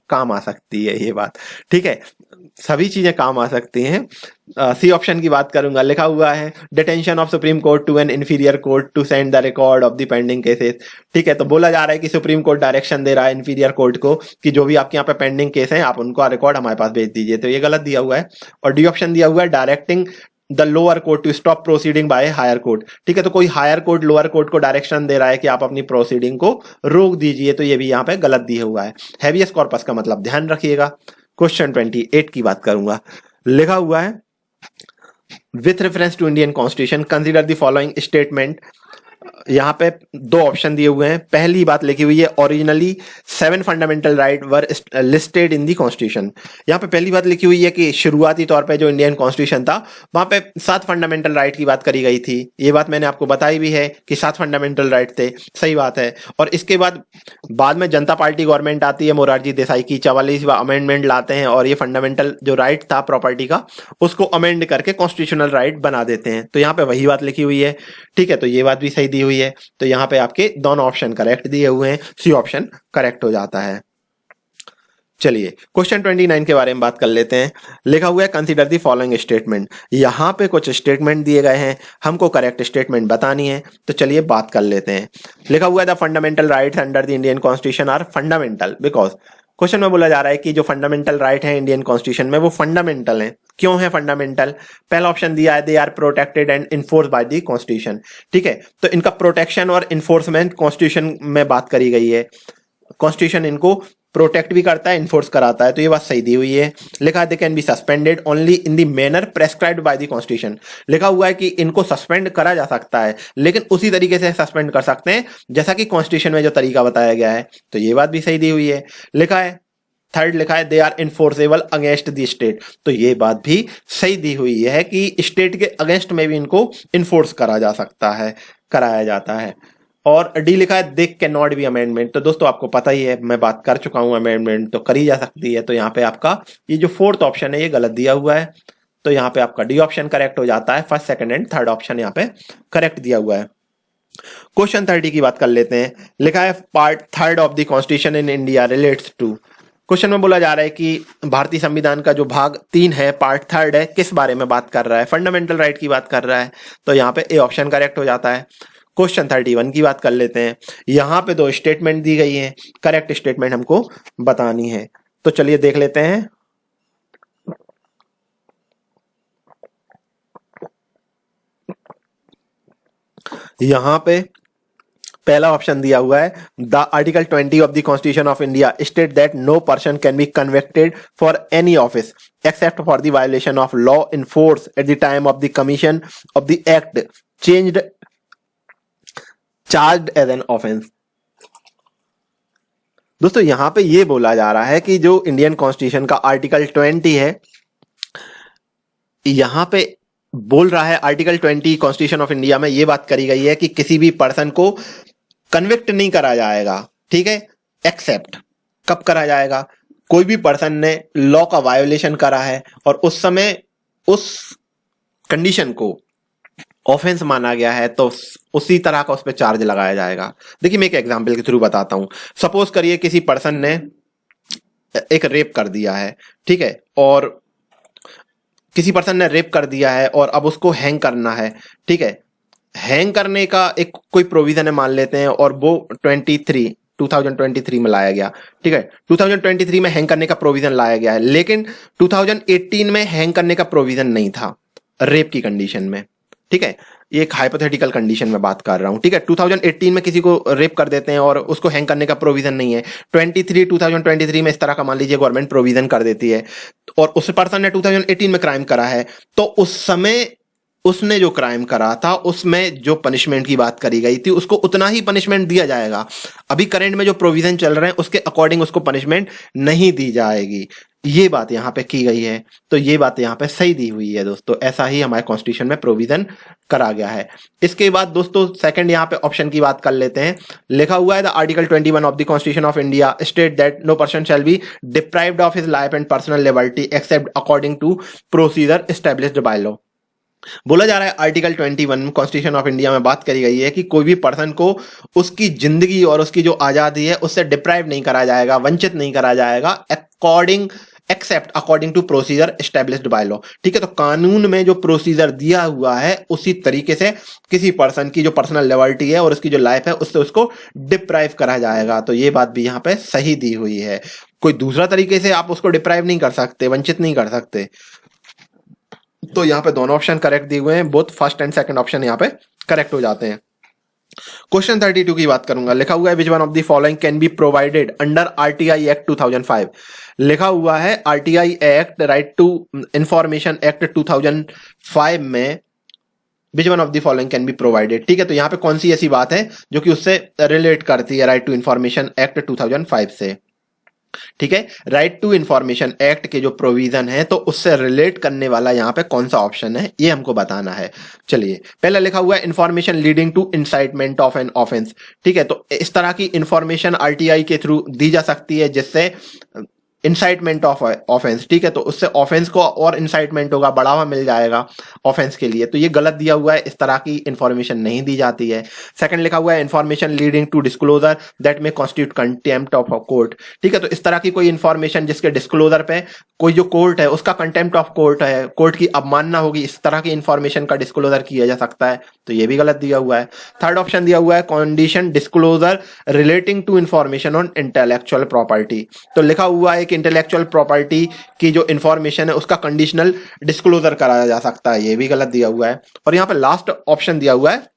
काम आ सकती है ये बात, ठीक है। सभी चीजें काम आ सकती हैं। सी ऑप्शन की बात करूंगा। लिखा हुआ है detention of supreme court to an inferior court to send the record of the pending cases, ठीक है। तो बोला जा रहा है कि सुप्रीम कोर्ट डायरेक्शन दे रहा है इंफीरियर कोर्ट को कि जो भी आपके यहाँ पे पेंडिंग केस हैं आप उनका रिकॉर्ड हमारे पास भेज दीजिए, तो ये गलत दिया हुआ है। और डी ऑप्शन दिया हुआ है directing the lower court to stop proceeding by higher court, ठीक है। तो कोई हायर कोर्ट लोअर कोर्ट को डायरेक्शन दे रहा है कि आप अपनी प्रोसीडिंग को रोक दीजिए, तो ये भी यहाँ पे गलत दिया हुआ है। हैबियस कॉर्पस का मतलब ध्यान रखिएगा। क्वेश्चन 28 की बात करूंगा। लिखा हुआ है with reference to Indian constitution consider the following statement. यहाँ पे दो ऑप्शन दिए हुए हैं। पहली बात लिखी हुई है originally 7 fundamental right were listed in the constitution. यहाँ पे पहली बात लिखी हुई है कि शुरुआती तौर पे जो इंडियन कॉन्स्टिट्यूशन था वहां पे 7 फंडामेंटल राइट की बात करी गई थी। ये बात मैंने आपको बताई भी है कि 7 फंडामेंटल राइट थे, सही बात है। और इसके बाद में जनता पार्टी गवर्नमेंट आती है मोरारजी देसाई की, 44वां अमेंडमेंट लाते हैं और ये फंडामेंटल जो राइट था प्रॉपर्टी का उसको अमेंड करके कॉन्स्टिट्यूशनल राइट बना देते हैं। तो यहाँ पे वही बात लिखी हुई है, ठीक है। तो ये बात भी सही दी हुई है। तो यहां पे आपके दोनों ऑप्शन करेक्ट दिए हुए हैं, सी ऑप्शन करेक्ट हो जाता है। चलिए क्वेश्चन 29 के बारे में बात कर लेते हैं। लिखा हुआ है कंसीडर दी फॉलोइंग स्टेटमेंट। यहां पे कुछ स्टेटमेंट दिए गए हैं, हमको करेक्ट स्टेटमेंट बतानी है, तो चलिए बात कर लेते हैं। लिखा हुआ है the fundamental rights under the Indian constitution are fundamental because. Question में बोला जा रहा है कि जो फंडामेंटल राइट है इंडियन कॉन्स्टिट्यूशन में वो फंडामेंटल है। क्यों है फंडामेंटल? पहला ऑप्शन दिया है they are protected and enforce by the constitution, ठीक है। तो इनका प्रोटेक्शन और इन्फोर्समेंट कॉन्स्टिट्यूशन में बात करी गई है। कॉन्स्टिट्यूशन इनको प्रोटेक्ट भी करता है, इन्फोर्स कराता है, तो ये बात सही दी हुई है। लिखा है they can be suspended only in the manner prescribed bye the constitution. लिखा हुआ है कि इनको सस्पेंड करा जा सकता है, लेकिन उसी तरीके से सस्पेंड कर सकते हैं जैसा कि कॉन्स्टिट्यूशन में जो तरीका बताया गया है, तो ये बात भी सही दी हुई है। लिखा है थर्ड लिखा है they are enforceable against the state, तो ये बात भी सही दी हुई है कि स्टेट के अगेंस्ट में भी इनको इन्फोर्स करा जा सकता है, कराया जाता है। और डी लिखा है they can not B amendment, तो दोस्तों आपको पता ही है, मैं बात कर चुका हूं, अमेंडमेंट तो करी जा सकती है। तो यहाँ पे आपका ये जो फोर्थ ऑप्शन है ये गलत दिया हुआ है, तो यहाँ पे आपका डी ऑप्शन करेक्ट हो जाता है। First, second and third option यहाँ पे करेक्ट दिया हुआ है। क्वेश्चन 30 की बात कर लेते हैं। लिखा है part third of the constitution in India relates to, question में बोला जा रहा है कि भारतीय संविधान का जो भाग 3 है, पार्ट थर्ड है, किस बारे में बात कर रहा है? फंडामेंटल राइट की बात कर रहा है, तो यहाँ पे ए ऑप्शन करेक्ट हो जाता है। क्वेश्चन 31 की बात कर लेते हैं। यहाँ पे 2 स्टेटमेंट दी गई है, करेक्ट स्टेटमेंट हमको बतानी है, तो चलिए देख लेते हैं। यहाँ पे पहला ऑप्शन दिया हुआ है the article 20 of the constitution of India state that no person can be convicted for any office except for the violation of law in force at the time of the commission of the act changed charged as an offence. दोस्तों यहां पे ये बोला जा रहा है कि जो इंडियन कॉन्स्टिट्यूशन का आर्टिकल 20 है, यहां पे बोल रहा है आर्टिकल 20 कॉन्स्टिट्यूशन ऑफ इंडिया में ये बात करी गई है कि किसी भी पर्सन को कन्विक्ट नहीं करा जाएगा, ठीक है, एक्सेप्ट कब करा जाएगा? कोई भी पर्सन ने लॉ का वायोलेशन करा है और उस समय उस कंडीशन को ऑफेंस माना गया है, तो उसी तरह का उस पर चार्ज लगाया जाएगा। देखिए मैं एक एग्जांपल के थ्रू बताता हूं। सपोज करिए किसी पर्सन ने एक रेप कर दिया है, ठीक है, और किसी पर्सन ने रेप कर दिया है और अब उसको हैंग करना है, ठीक है। हैंग करने का एक कोई प्रोविजन है मान लेते हैं, और वो 2023 में लाया गया, ठीक है। 2023 में हैंग करने का प्रोविजन लाया गया है, लेकिन 2018 में हैंग करने का प्रोविजन नहीं था रेप की कंडीशन में, ठीक है। ये एक हाइपोथेटिकल कंडीशन में बात कर रहा हूं, ठीक है। 2018 में किसी को रेप कर देते हैं और उसको हैंग करने का प्रोविजन नहीं है। 2023 में इस तरह का मान लीजिए गवर्नमेंट प्रोविजन कर देती है, और उस पर्सन ने 2018 में क्राइम करा है, तो उस समय उसने जो क्राइम करा था उसमें जो पनिशमेंट की बात करी गई थी उसको उतना ही पनिशमेंट दिया जाएगा। अभी करंट में जो प्रोविजन चल रहे हैं उसके अकॉर्डिंग उसको पनिशमेंट नहीं दी जाएगी, ये बात यहां पे की गई है। तो ये बात यहां पे सही दी हुई है दोस्तों, ऐसा ही हमारे कॉन्स्टिट्यूशन में प्रोविजन करा गया है। इसके बाद दोस्तों सेकंड यहां पे ऑप्शन की बात कर लेते हैं। लिखा हुआ है the article 21 of the constitution of India state that no person shall be deprived of his life and personal liberty except according to procedure established by law. बोला जा रहा है आर्टिकल 21 कॉन्स्टिट्यूशन ऑफ इंडिया में बात करी गई है कि कोई भी पर्सन को उसकी जिंदगी और उसकी जो आजादी है उससे डिप्राइव नहीं करा जाएगा, वंचित नहीं करा जाएगा, except according to procedure established by law, ठीक है। तो कानून में जो प्रोसीजर दिया हुआ है उसी तरीके से किसी पर्सन की जो पर्सनल लिबर्टी है और उसकी जो लाइफ है उससे उसको डिप्राइव करा जाएगा। तो ये बात भी यहाँ पे सही दी हुई है, कोई दूसरा तरीके से आप उसको डिप्राइव नहीं कर सकते, वंचित नहीं कर सकते। तो यहाँ पे दोनों ऑप्शन करेक्ट दिए हुए हैं, both first and second option यहाँ पे करेक्ट हो जाते हैं। क्वेश्चन 32 की बात करूंगा। लिखा हुआ है which one of the following can be provided under RTI act 2005। लिखा हुआ है RTI act, right to information act 2005 में which one of the following can be provided, ठीक है। तो यहाँ पे कौन सी ऐसी बात है जो कि उससे रिलेट करती है राइट टू इंफॉर्मेशन एक्ट 2005 से, ठीक है। राइट टू इंफॉर्मेशन एक्ट के जो प्रोविजन है तो उससे रिलेट करने वाला यहाँ पे कौन सा ऑप्शन है ये हमको बताना है। चलिए पहला लिखा हुआ है information leading to incitement of an offence, ठीक है। तो इस तरह की इंफॉर्मेशन आरटीआई के थ्रू दी जा सकती है जिससे इंसाइटमेंट ऑफ ऑफेंस, ठीक है। तो उससे ऑफेंस को और इंसाइटमेंट होगा, बढ़ावा मिल जाएगा ऑफेंस के लिए, तो ये गलत दिया हुआ है, इस तरह की इंफॉर्मेशन नहीं दी जाती है। सेकंड लिखा हुआ है information leading to disclosure that may constitute contempt of court, ठीक है। तो इस तरह की कोई इंफॉर्मेशन जिसके डिस्क्लोजर पे कोई जो कोर्ट है उसका कंटेम्प्ट ऑफ कोर्ट है, कोर्ट की अवमानना होगी, इस तरह की इंफॉर्मेशन का डिस्क्लोजर किया जा सकता है, तो ये भी गलत दिया हुआ है। थर्ड ऑप्शन दिया हुआ है condition disclosure relating to information on intellectual property. तो लिखा हुआ है कि इंटेलेक्चुअल प्रॉपर्टी की जो इंफॉर्मेशन है उसका कंडीशनल डिस्क्लोजर कराया जा सकता है, ये भी गलत दिया हुआ है। और यहाँ पे लास्ट ऑप्शन दिया हुआ है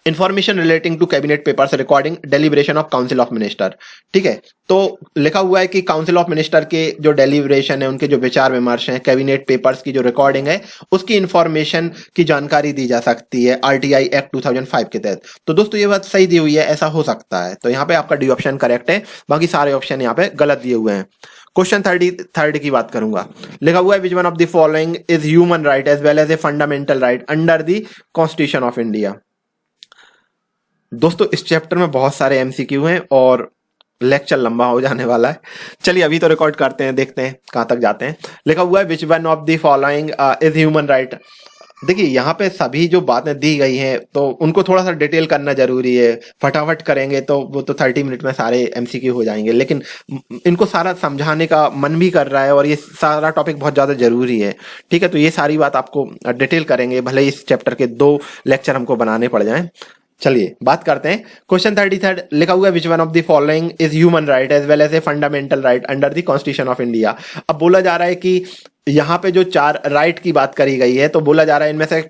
information relating to cabinet papers recording deliberation of council of minister, ठीक है। तो लिखा हुआ है कि काउंसिल ऑफ मिनिस्टर के जो डेलिब्रेशन है, उनके जो विचार विमर्श हैं, कैबिनेट पेपर्स की जो रिकॉर्डिंग है उसकी इंफॉर्मेशन की जानकारी दी जा सकती है आरटीआई एक्ट 2005 के तहत। तो दोस्तों ये बात सही दी हुई है, ऐसा हो सकता है। तो यहाँ पे आपका डी ऑप्शन करेक्ट है, बाकी सारे ऑप्शन यहाँ पे गलत दिए हुए हैं। क्वेश्चन 33 की बात करूंगा। लिखा हुआ है which one of the following is human right as well as a fundamental right under the constitution of India. दोस्तों इस चैप्टर में बहुत सारे एमसीक्यू हैं और लेक्चर लंबा हो जाने वाला है। चलिए अभी तो रिकॉर्ड करते हैं, देखते हैं कहां तक जाते हैं। लिखा हुआ है which one of the following is human right. देखिए यहाँ पे सभी जो बातें दी गई हैं तो उनको थोड़ा सा डिटेल करना जरूरी है। फटाफट करेंगे तो वो तो 30 मिनट में सारे एमसीक्यू हो जाएंगे, लेकिन इनको सारा समझाने का मन भी कर रहा है और ये सारा टॉपिक बहुत ज़्यादा जरूरी है। ठीक है, तो ये सारी बात आपको डिटेल करेंगे, भले ही इस चैप्टर के 2 लेक्चर हमको बनाने पड़ जाएं। चलिए बात करते हैं। क्वेश्चन 33 लिखा हुआ है which one of the following is human right as well as a fundamental right under the constitution of India. अब बोला जा रहा है कि यहाँ पे जो 4 राइट की बात करी गई है, तो बोला जा रहा है इनमें से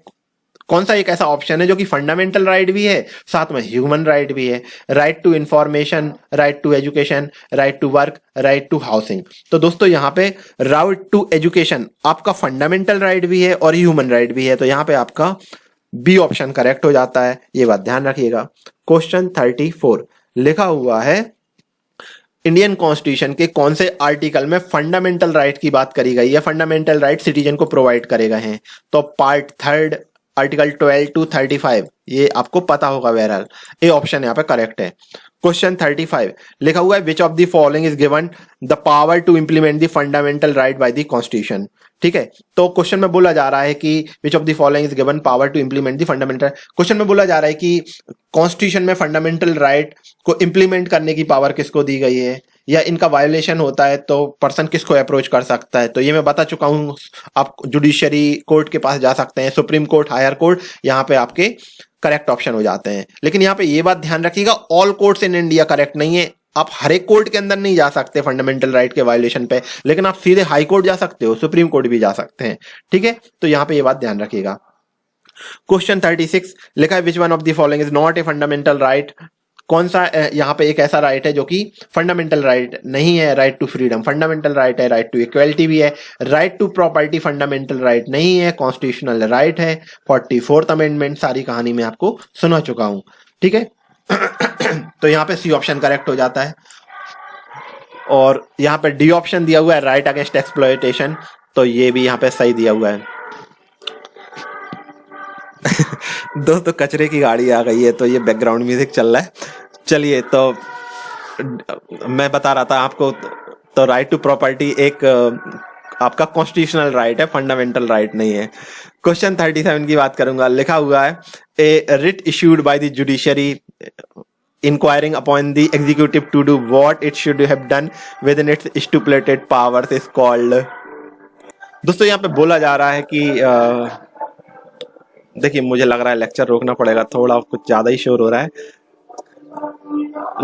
कौन सा एक ऐसा ऑप्शन है जो कि फंडामेंटल राइट भी है, साथ में ह्यूमन राइट भी है। Right to information, right to education, right to work, right to housing. तो दोस्तों यहाँ पे राइट टू एजुकेशन आपका फंडामेंटल राइट भी है और ह्यूमन राइट भी है, तो यहाँ पे आपका बी ऑप्शन करेक्ट हो जाता है, ये बात ध्यान रखिएगा। क्वेश्चन 34 लिखा हुआ है इंडियन कॉन्स्टिट्यूशन के कौन से आर्टिकल में फंडामेंटल राइट की बात करी गई है, फंडामेंटल राइट सिटीजन को प्रोवाइड करे गए हैं। तो पार्ट 3 आर्टिकल 12 to 35, ये आपको पता होगा बहरहाल, ए ऑप्शन यहाँ पे करेक्ट है। क्वेश्चन 35 लिखा हुआ है which of the following is given the power to implement the fundamental right by the constitution. ठीक है, तो क्वेश्चन में बोला जा रहा है कि which of the following is given power to implement the fundamental. Question में बोला जा रहा है कि कॉन्स्टिट्यूशन में फंडामेंटल राइट को इंप्लीमेंट करने की पावर किसको दी गई है, या इनका वायोलेशन होता है तो पर्सन किसको अप्रोच कर सकता है। तो ये मैं बता चुका हूं, आप जुडिशरी कोर्ट के पास जा सकते हैं, सुप्रीम कोर्ट, हायर कोर्ट, यहाँ पे आपके करेक्ट ऑप्शन हो जाते हैं। लेकिन यहाँ पे ये बात ध्यान रखिएगा, all courts in India correct नहीं है। आप हर एक कोर्ट के अंदर नहीं जा सकते फंडामेंटल राइट के वायोलेशन पे, लेकिन आप सीधे हाई कोर्ट जा सकते हो, सुप्रीम कोर्ट भी जा सकते हैं। ठीक है, तो यहाँ पे ये बात ध्यान रखिएगा। क्वेश्चन 36 लिखा है which one of the following is not A fundamental right. कौन सा यहाँ पे एक ऐसा राइट है जो कि फंडामेंटल राइट नहीं है। Right to freedom fundamental right है, राइट टू इक्वलिटी भी है, right to property fundamental right नहीं है, कॉन्स्टिट्यूशनल राइट है, 44th अमेंडमेंट, सारी कहानी मैं आपको सुना चुका हूं। ठीक है तो यहाँ पे सी ऑप्शन करेक्ट हो जाता है। और यहाँ पे डी ऑप्शन दिया हुआ है राइट अगेंस्ट एक्सप्लॉयटेशन, तो ये भी यहाँ पे सही दिया हुआ है। दोस्तों कचरे की गाड़ी आ गई है तो ये बैकग्राउंड म्यूजिक चल रहा है। चलिए, तो मैं बता रहा था आपको, तो राइट टू प्रॉपर्टी एक आपका कॉन्स्टिट्यूशनल राइट है, फंडामेंटल राइट नहीं है। क्वेश्चन 37 की बात करूंगा। लिखा हुआ है a writ issued by the judiciary inquiring upon the executive to do what it should have done within its stipulated powers is called। दोस्तों यहाँ पे बोला जा रहा है कि देखिए मुझे लग रहा है लेक्चर रोकना पड़ेगा, थोड़ा कुछ ज्यादा ही शोर हो रहा है।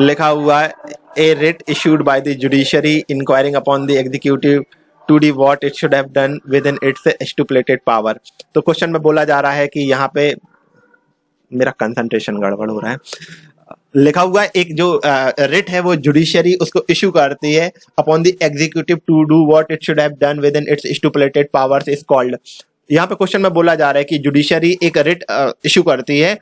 लिखा हुआ है a writ issued by the judiciary inquiring upon the executive to do what it should have done with in its stipulated power. तो क्वेश्चन में बोला जा रहा है कि यहाँ पे मेरा कंसंट्रेशन गड़बड़ हो रहा है। लिखा हुआ है एक जो रिट है वो जुडिशरी उसको इशू करती है upon the executive to do what it should have done with in its stipulated powers is called. यहाँ पे क्वेश्चन में बोला जा रहा है कि जुडिशरी एक रिट इशू करती है,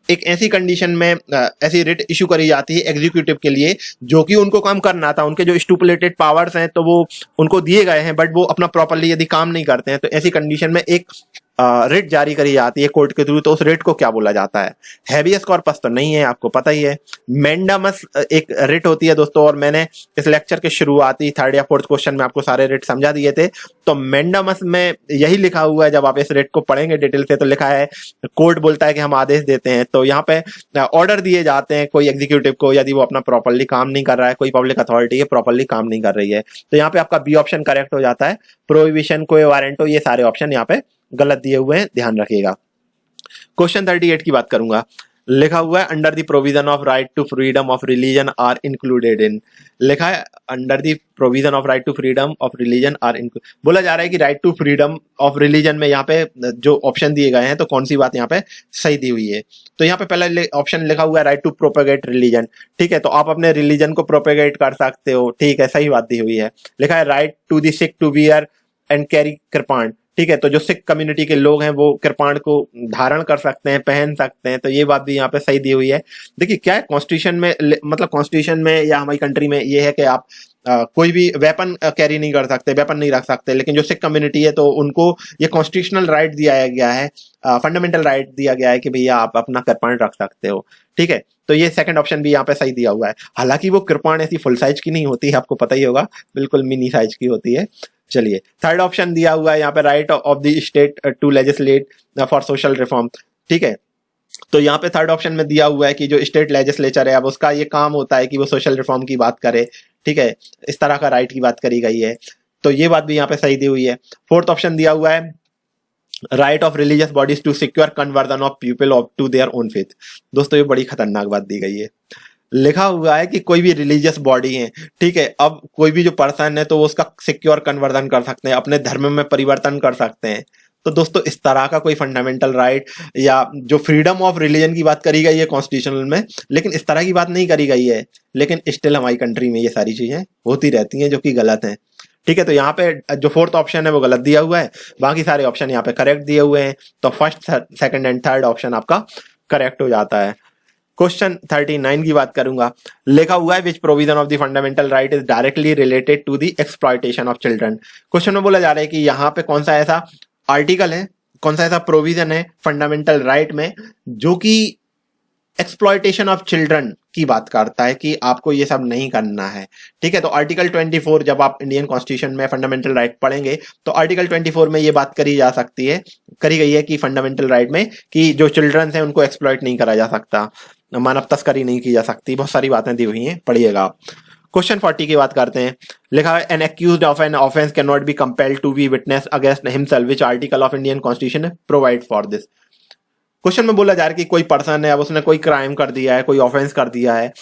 एक ऐसी कंडीशन में ऐसी रिट इशू करी जाती है एग्जीक्यूटिव के लिए जो कि उनको काम करना था, उनके जो स्टिपुलेटेड पावर्स हैं तो वो उनको दिए गए हैं, बट वो अपना प्रॉपर्ली यदि काम नहीं करते हैं, तो ऐसी कंडीशन में एक रिट जारी करी जाती है कोर्ट के थ्रू। तो उस रिट को क्या बोला जाता है? हैबियस कॉर्पस तो नहीं है, आपको पता ही है। मैंडामस एक रिट होती है दोस्तों, और मैंने इस लेक्चर के शुरुआती 3rd या 4th क्वेश्चन में आपको सारे रिट समझा दिए थे। तो मैंडामस में यही लिखा हुआ है, जब आप इस रिट को पढ़ेंगे डिटेल से तो लिखा है कोर्ट बोलता है कि हम आदेश देते हैं, तो यहाँ पे ऑर्डर दिए जाते हैं कोई एग्जीक्यूटिव को, यदि वो अपना प्रॉपर्ली काम नहीं कर रहा है, कोई पब्लिक अथॉरिटी है प्रॉपर्ली काम नहीं कर रही है, तो यहाँ पे आपका बी ऑप्शन करेक्ट हो जाता है। प्रोहिबिशन, कोई वारंटो, ये सारे ऑप्शन यहाँ पे गलत दिए हुए हैं, ध्यान रखिएगा। क्वेश्चन 38 की बात करूंगा। लिखा हुआ है under the provision of right to freedom of religion are included in. लिखा है under the provision of right to freedom of religion are include. बोला जा रहा है कि right to freedom of religion में यहाँ पे जो ऑप्शन दिए गए हैं तो कौन सी बात यहाँ पे सही दी हुई है? तो यहाँ पे पहला ऑप्शन लिखा हुआ है राइट टू प्रोपेगेट रिलीजन। ठीक है, तो आप अपने रिलीजन को प्रोपेगेट कर सकते हो, ठीक है, सही बात दी हुई है। लिखा है right to the Sikh to wear and carry kirpan. ठीक है, तो जो सिख कम्युनिटी के लोग हैं वो कृपाण को धारण कर सकते हैं, पहन सकते हैं, तो ये बात भी यहाँ पे सही दी हुई है। देखिए क्या है कॉन्स्टिट्यूशन में, मतलब कॉन्स्टिट्यूशन में या हमारी कंट्री में ये है कि आप कोई भी वेपन कैरी नहीं कर सकते, वेपन नहीं रख सकते, लेकिन जो सिख कम्युनिटी है तो उनको ये कॉन्स्टिट्यूशनल राइट दिया गया है, फंडामेंटल राइट दिया गया है कि भैया आप अपना कृपाण रख सकते हो। ठीक है, तो ये सेकंड ऑप्शन भी यहाँ पे सही दिया हुआ है। हालांकि वो कृपाण ऐसी फुल साइज की नहीं होती है, आपको पता ही होगा, बिल्कुल मिनी साइज की होती है। चलिए, थर्ड ऑप्शन दिया हुआ है यहाँ पे, right of the state to legislate for social reform. ठीक है, तो यहाँ पे थर्ड ऑप्शन में दिया हुआ है कि जो स्टेट लेजिस्लेचर है अब उसका ये काम होता है कि वो सोशल रिफॉर्म की बात करे। ठीक है, इस तरह का राइट की बात करी गई है, तो ये बात भी यहाँ पे सही दी हुई है। फोर्थ ऑप्शन दिया हुआ है, right of religious bodies to secure conversion of people of to their own faith. दोस्तों ये बड़ी खतरनाक बात दी गई है। लिखा हुआ है कि कोई भी रिलीजियस बॉडी है, ठीक है, अब कोई भी जो पर्सन है तो वो उसका सिक्योर कन्वर्जन कर सकते हैं, अपने धर्म में परिवर्तन कर सकते हैं। तो दोस्तों इस तरह का कोई फंडामेंटल राइट या जो फ्रीडम ऑफ रिलीजन की बात करी गई है कॉन्स्टिट्यूशनल में, लेकिन इस तरह की बात नहीं करी गई है। लेकिन स्टिल हमारी कंट्री में ये सारी चीजें होती रहती हैं जो कि गलत हैं। ठीक है, तो यहाँ पे जो फोर्थ ऑप्शन है वो गलत दिया हुआ है, बाकी सारे ऑप्शन यहाँ पे करेक्ट दिए हुए हैं। तो first, second and third option आपका करेक्ट हो जाता है। क्वेश्चन 39 की बात करूंगा। लिखा हुआ है which provision of the fundamental right is directly related to the exploitation of children. Question में बोला जा रहा है कि यहाँ पे कौन सा ऐसा आर्टिकल है, कौन सा ऐसा प्रोविजन है फंडामेंटल राइट में जो कि एक्सप्लॉयटेशन ऑफ चिल्ड्रन की बात करता है कि आपको ये सब नहीं करना है। ठीक है, तो आर्टिकल 24, जब आप इंडियन कॉन्स्टिट्यूशन में फंडामेंटल राइट पढ़ेंगे तो आर्टिकल 24 में ये बात करी जा सकती है, करी गई है कि फंडामेंटल राइट में कि जो चिल्ड्रन हैं उनको एक्सप्लॉयट नहीं करा जा सकता, मानव तस्करी नहीं की जा सकती, बहुत सारी बातें दी हुई हैं, पढ़िएगा आप। क्वेश्चन 40 की बात करते हैं। लिखा है an accused of an offence can not be compelled to be witness against himself which article of Indian constitution provide for this. Question में बोला जा रहा है कि कोई पर्सन है, अब उसने कोई क्राइम कर दिया है, कोई ऑफेंस कर दिया है,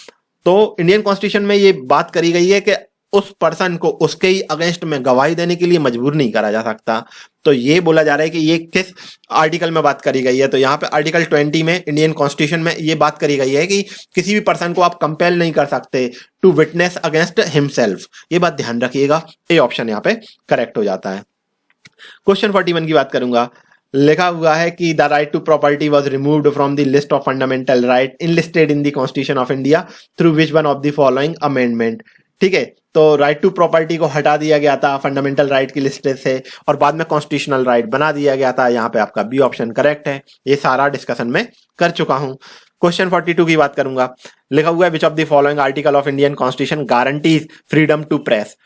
तो इंडियन कॉन्स्टिट्यूशन में ये बात करी गई है कि उस पर्सन को उसके ही अगेंस्ट में गवाही देने के लिए मजबूर नहीं करा जा सकता। तो ये बोला जा रहा है कि ये किस आर्टिकल में बात करी गई है, तो यहाँ पे आर्टिकल 20 में इंडियन कॉन्स्टिट्यूशन में ये बात करी गई है कि किसी भी पर्सन को आप कंपेल नहीं कर सकते टू विटनेस अगेंस्ट हिमसेल्फ। ये बात ध्यान रखिएगा, ए ऑप्शन यहाँ पे करेक्ट हो जाता है। क्वेश्चन 41 की बात करूंगा। लिखा हुआ है कि the right to property was removed from the list of fundamental right enlisted in the constitution of India through which one of the following amendment. ठीक है, तो राइट टू प्रॉपर्टी को हटा दिया गया था फंडामेंटल राइट की लिस्ट से और बाद में कॉन्स्टिट्यूशनल राइट बना दिया गया था। यहाँ पे आपका बी ऑप्शन करेक्ट है। ये सारा डिस्कशन में कर चुका हूं। क्वेश्चन 42 की बात करूंगा। लिखा हुआ है which of the following article of Indian constitution guarantees freedom to press.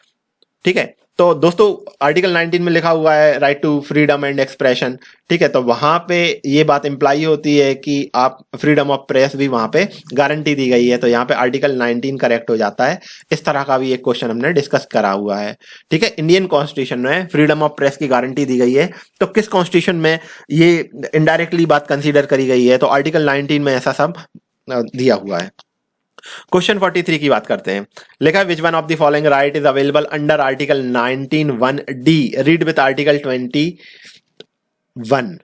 ठीक है, तो दोस्तों आर्टिकल 19 में लिखा हुआ है right to freedom and expression. ठीक है, तो वहां पे ये बात इंप्लाई होती है कि आप फ्रीडम ऑफ प्रेस भी वहां पे गारंटी दी गई है, तो यहाँ पे आर्टिकल 19 करेक्ट हो जाता है। इस तरह का भी एक क्वेश्चन हमने डिस्कस करा हुआ है। ठीक है, इंडियन कॉन्स्टिट्यूशन में फ्रीडम ऑफ प्रेस की गारंटी दी गई है, तो किस कॉन्स्टिट्यूशन में ये इनडायरेक्टली बात कंसिडर करी गई है, तो आर्टिकल 19 में ऐसा सब दिया हुआ है। क्वेश्चन 43 की बात करते हैं। लिखा है which one of the following right is available under article 19(1)(d read with article 21।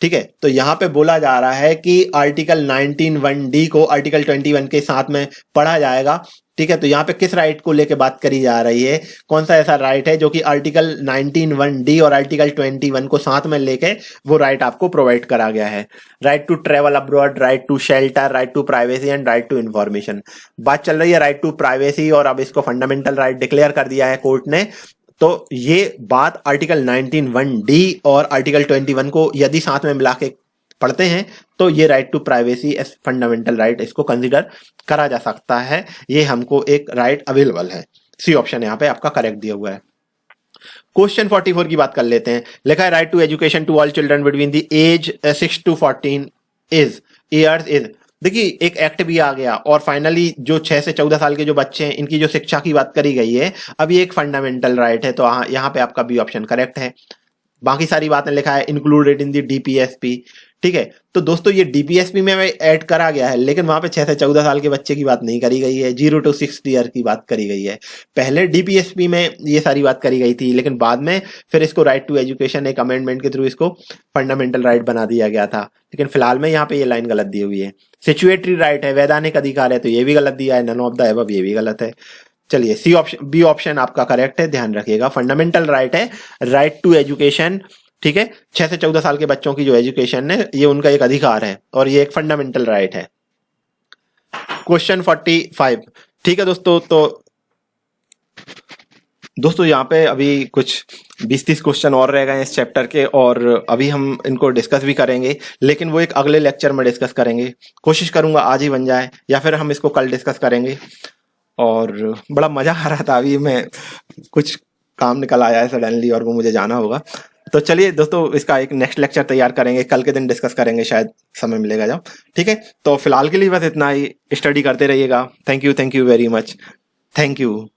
ठीक है, तो यहां पे बोला जा रहा है कि आर्टिकल 19(1)(d को आर्टिकल 21 के साथ में पढ़ा जाएगा। ठीक है, तो यहाँ पे किस राइट को लेके बात करी जा रही है, कौन सा ऐसा राइट है जो कि आर्टिकल 19(1)(d और आर्टिकल 21 को साथ में लेके वो राइट आपको प्रोवाइड करा गया है। Right to travel abroad, right to shelter, right to privacy and right to information. बात चल रही है राइट टू प्राइवेसी और अब इसको फंडामेंटल राइट डिक्लेयर कर दिया है कोर्ट ने। तो ये बात आर्टिकल 19(1)(d और आर्टिकल 21 को यदि साथ में मिला के पढ़ते हैं तो ये right to privacy as fundamental right इसको कंसीडर करा जा सकता है। ये हमको एक राइट अवेलेबल है। सी ऑप्शन यहाँ पे आपका करेक्ट दिया हुआ है। क्वेश्चन 44 की बात कर लेते हैं। लिखा है right to education to all children between the age 6 to 14 years is. देखिए एक एक्ट भी आ गया और फाइनली जो 6 से 14 साल के जो बच्चे हैं इनकी जो शिक्षा की बात करी गई है, अब ये एक फंडामेंटल राइट है, तो यहाँ पे आपका बी ऑप्शन करेक्ट है। बाकी सारी बातें लिखा है इंक्लूडेड इन दी डीपीएसपी। ठीक है, तो दोस्तों ये डीपीएसपी में ऐड करा गया है, लेकिन वहां पे 6 से 14 साल के बच्चे की बात नहीं करी गई है, 0 to 6 ईयर की बात करी गई है। पहले डीपीएसपी में ये सारी बात करी गई थी, लेकिन बाद में फिर इसको राइट टू एजुकेशन एक अमेंडमेंट के थ्रू इसको फंडामेंटल राइट बना दिया गया था। लेकिन फिलहाल में यहाँ पे ये लाइन गलत दी हुई है। सिचुएटरी राइट है, वैधानिक अधिकार है, तो ये भी गलत दिया है। नन ऑफ द अबव, ये भी गलत है। चलिए सी ऑप्शन, बी ऑप्शन आपका करेक्ट है। ध्यान रखिएगा फंडामेंटल राइट है राइट टू एजुकेशन। ठीक है, 6 से 14 साल के बच्चों की जो एजुकेशन है ये उनका एक अधिकार है और ये एक फंडामेंटल राइट है। क्वेश्चन 45। ठीक है दोस्तों, तो दोस्तों यहाँ पे अभी कुछ 20-30 क्वेश्चन और रह गए हैं इस चैप्टर के, और अभी हम इनको डिस्कस भी करेंगे, लेकिन वो एक अगले लेक्चर में डिस्कस करेंगे। कोशिश करूंगा आज ही बन जाए, या फिर हम इसको कल डिस्कस करेंगे। और बड़ा मजा आ रहा था, अभी मैं कुछ काम निकल आया है सडनली और वो मुझे जाना होगा। तो चलिए दोस्तों, इसका एक नेक्स्ट लेक्चर तैयार करेंगे, कल के दिन डिस्कस करेंगे, शायद समय मिलेगा जब। ठीक है, तो फिलहाल के लिए बस इतना ही। स्टडी करते रहिएगा। Thank you very much. Thank you.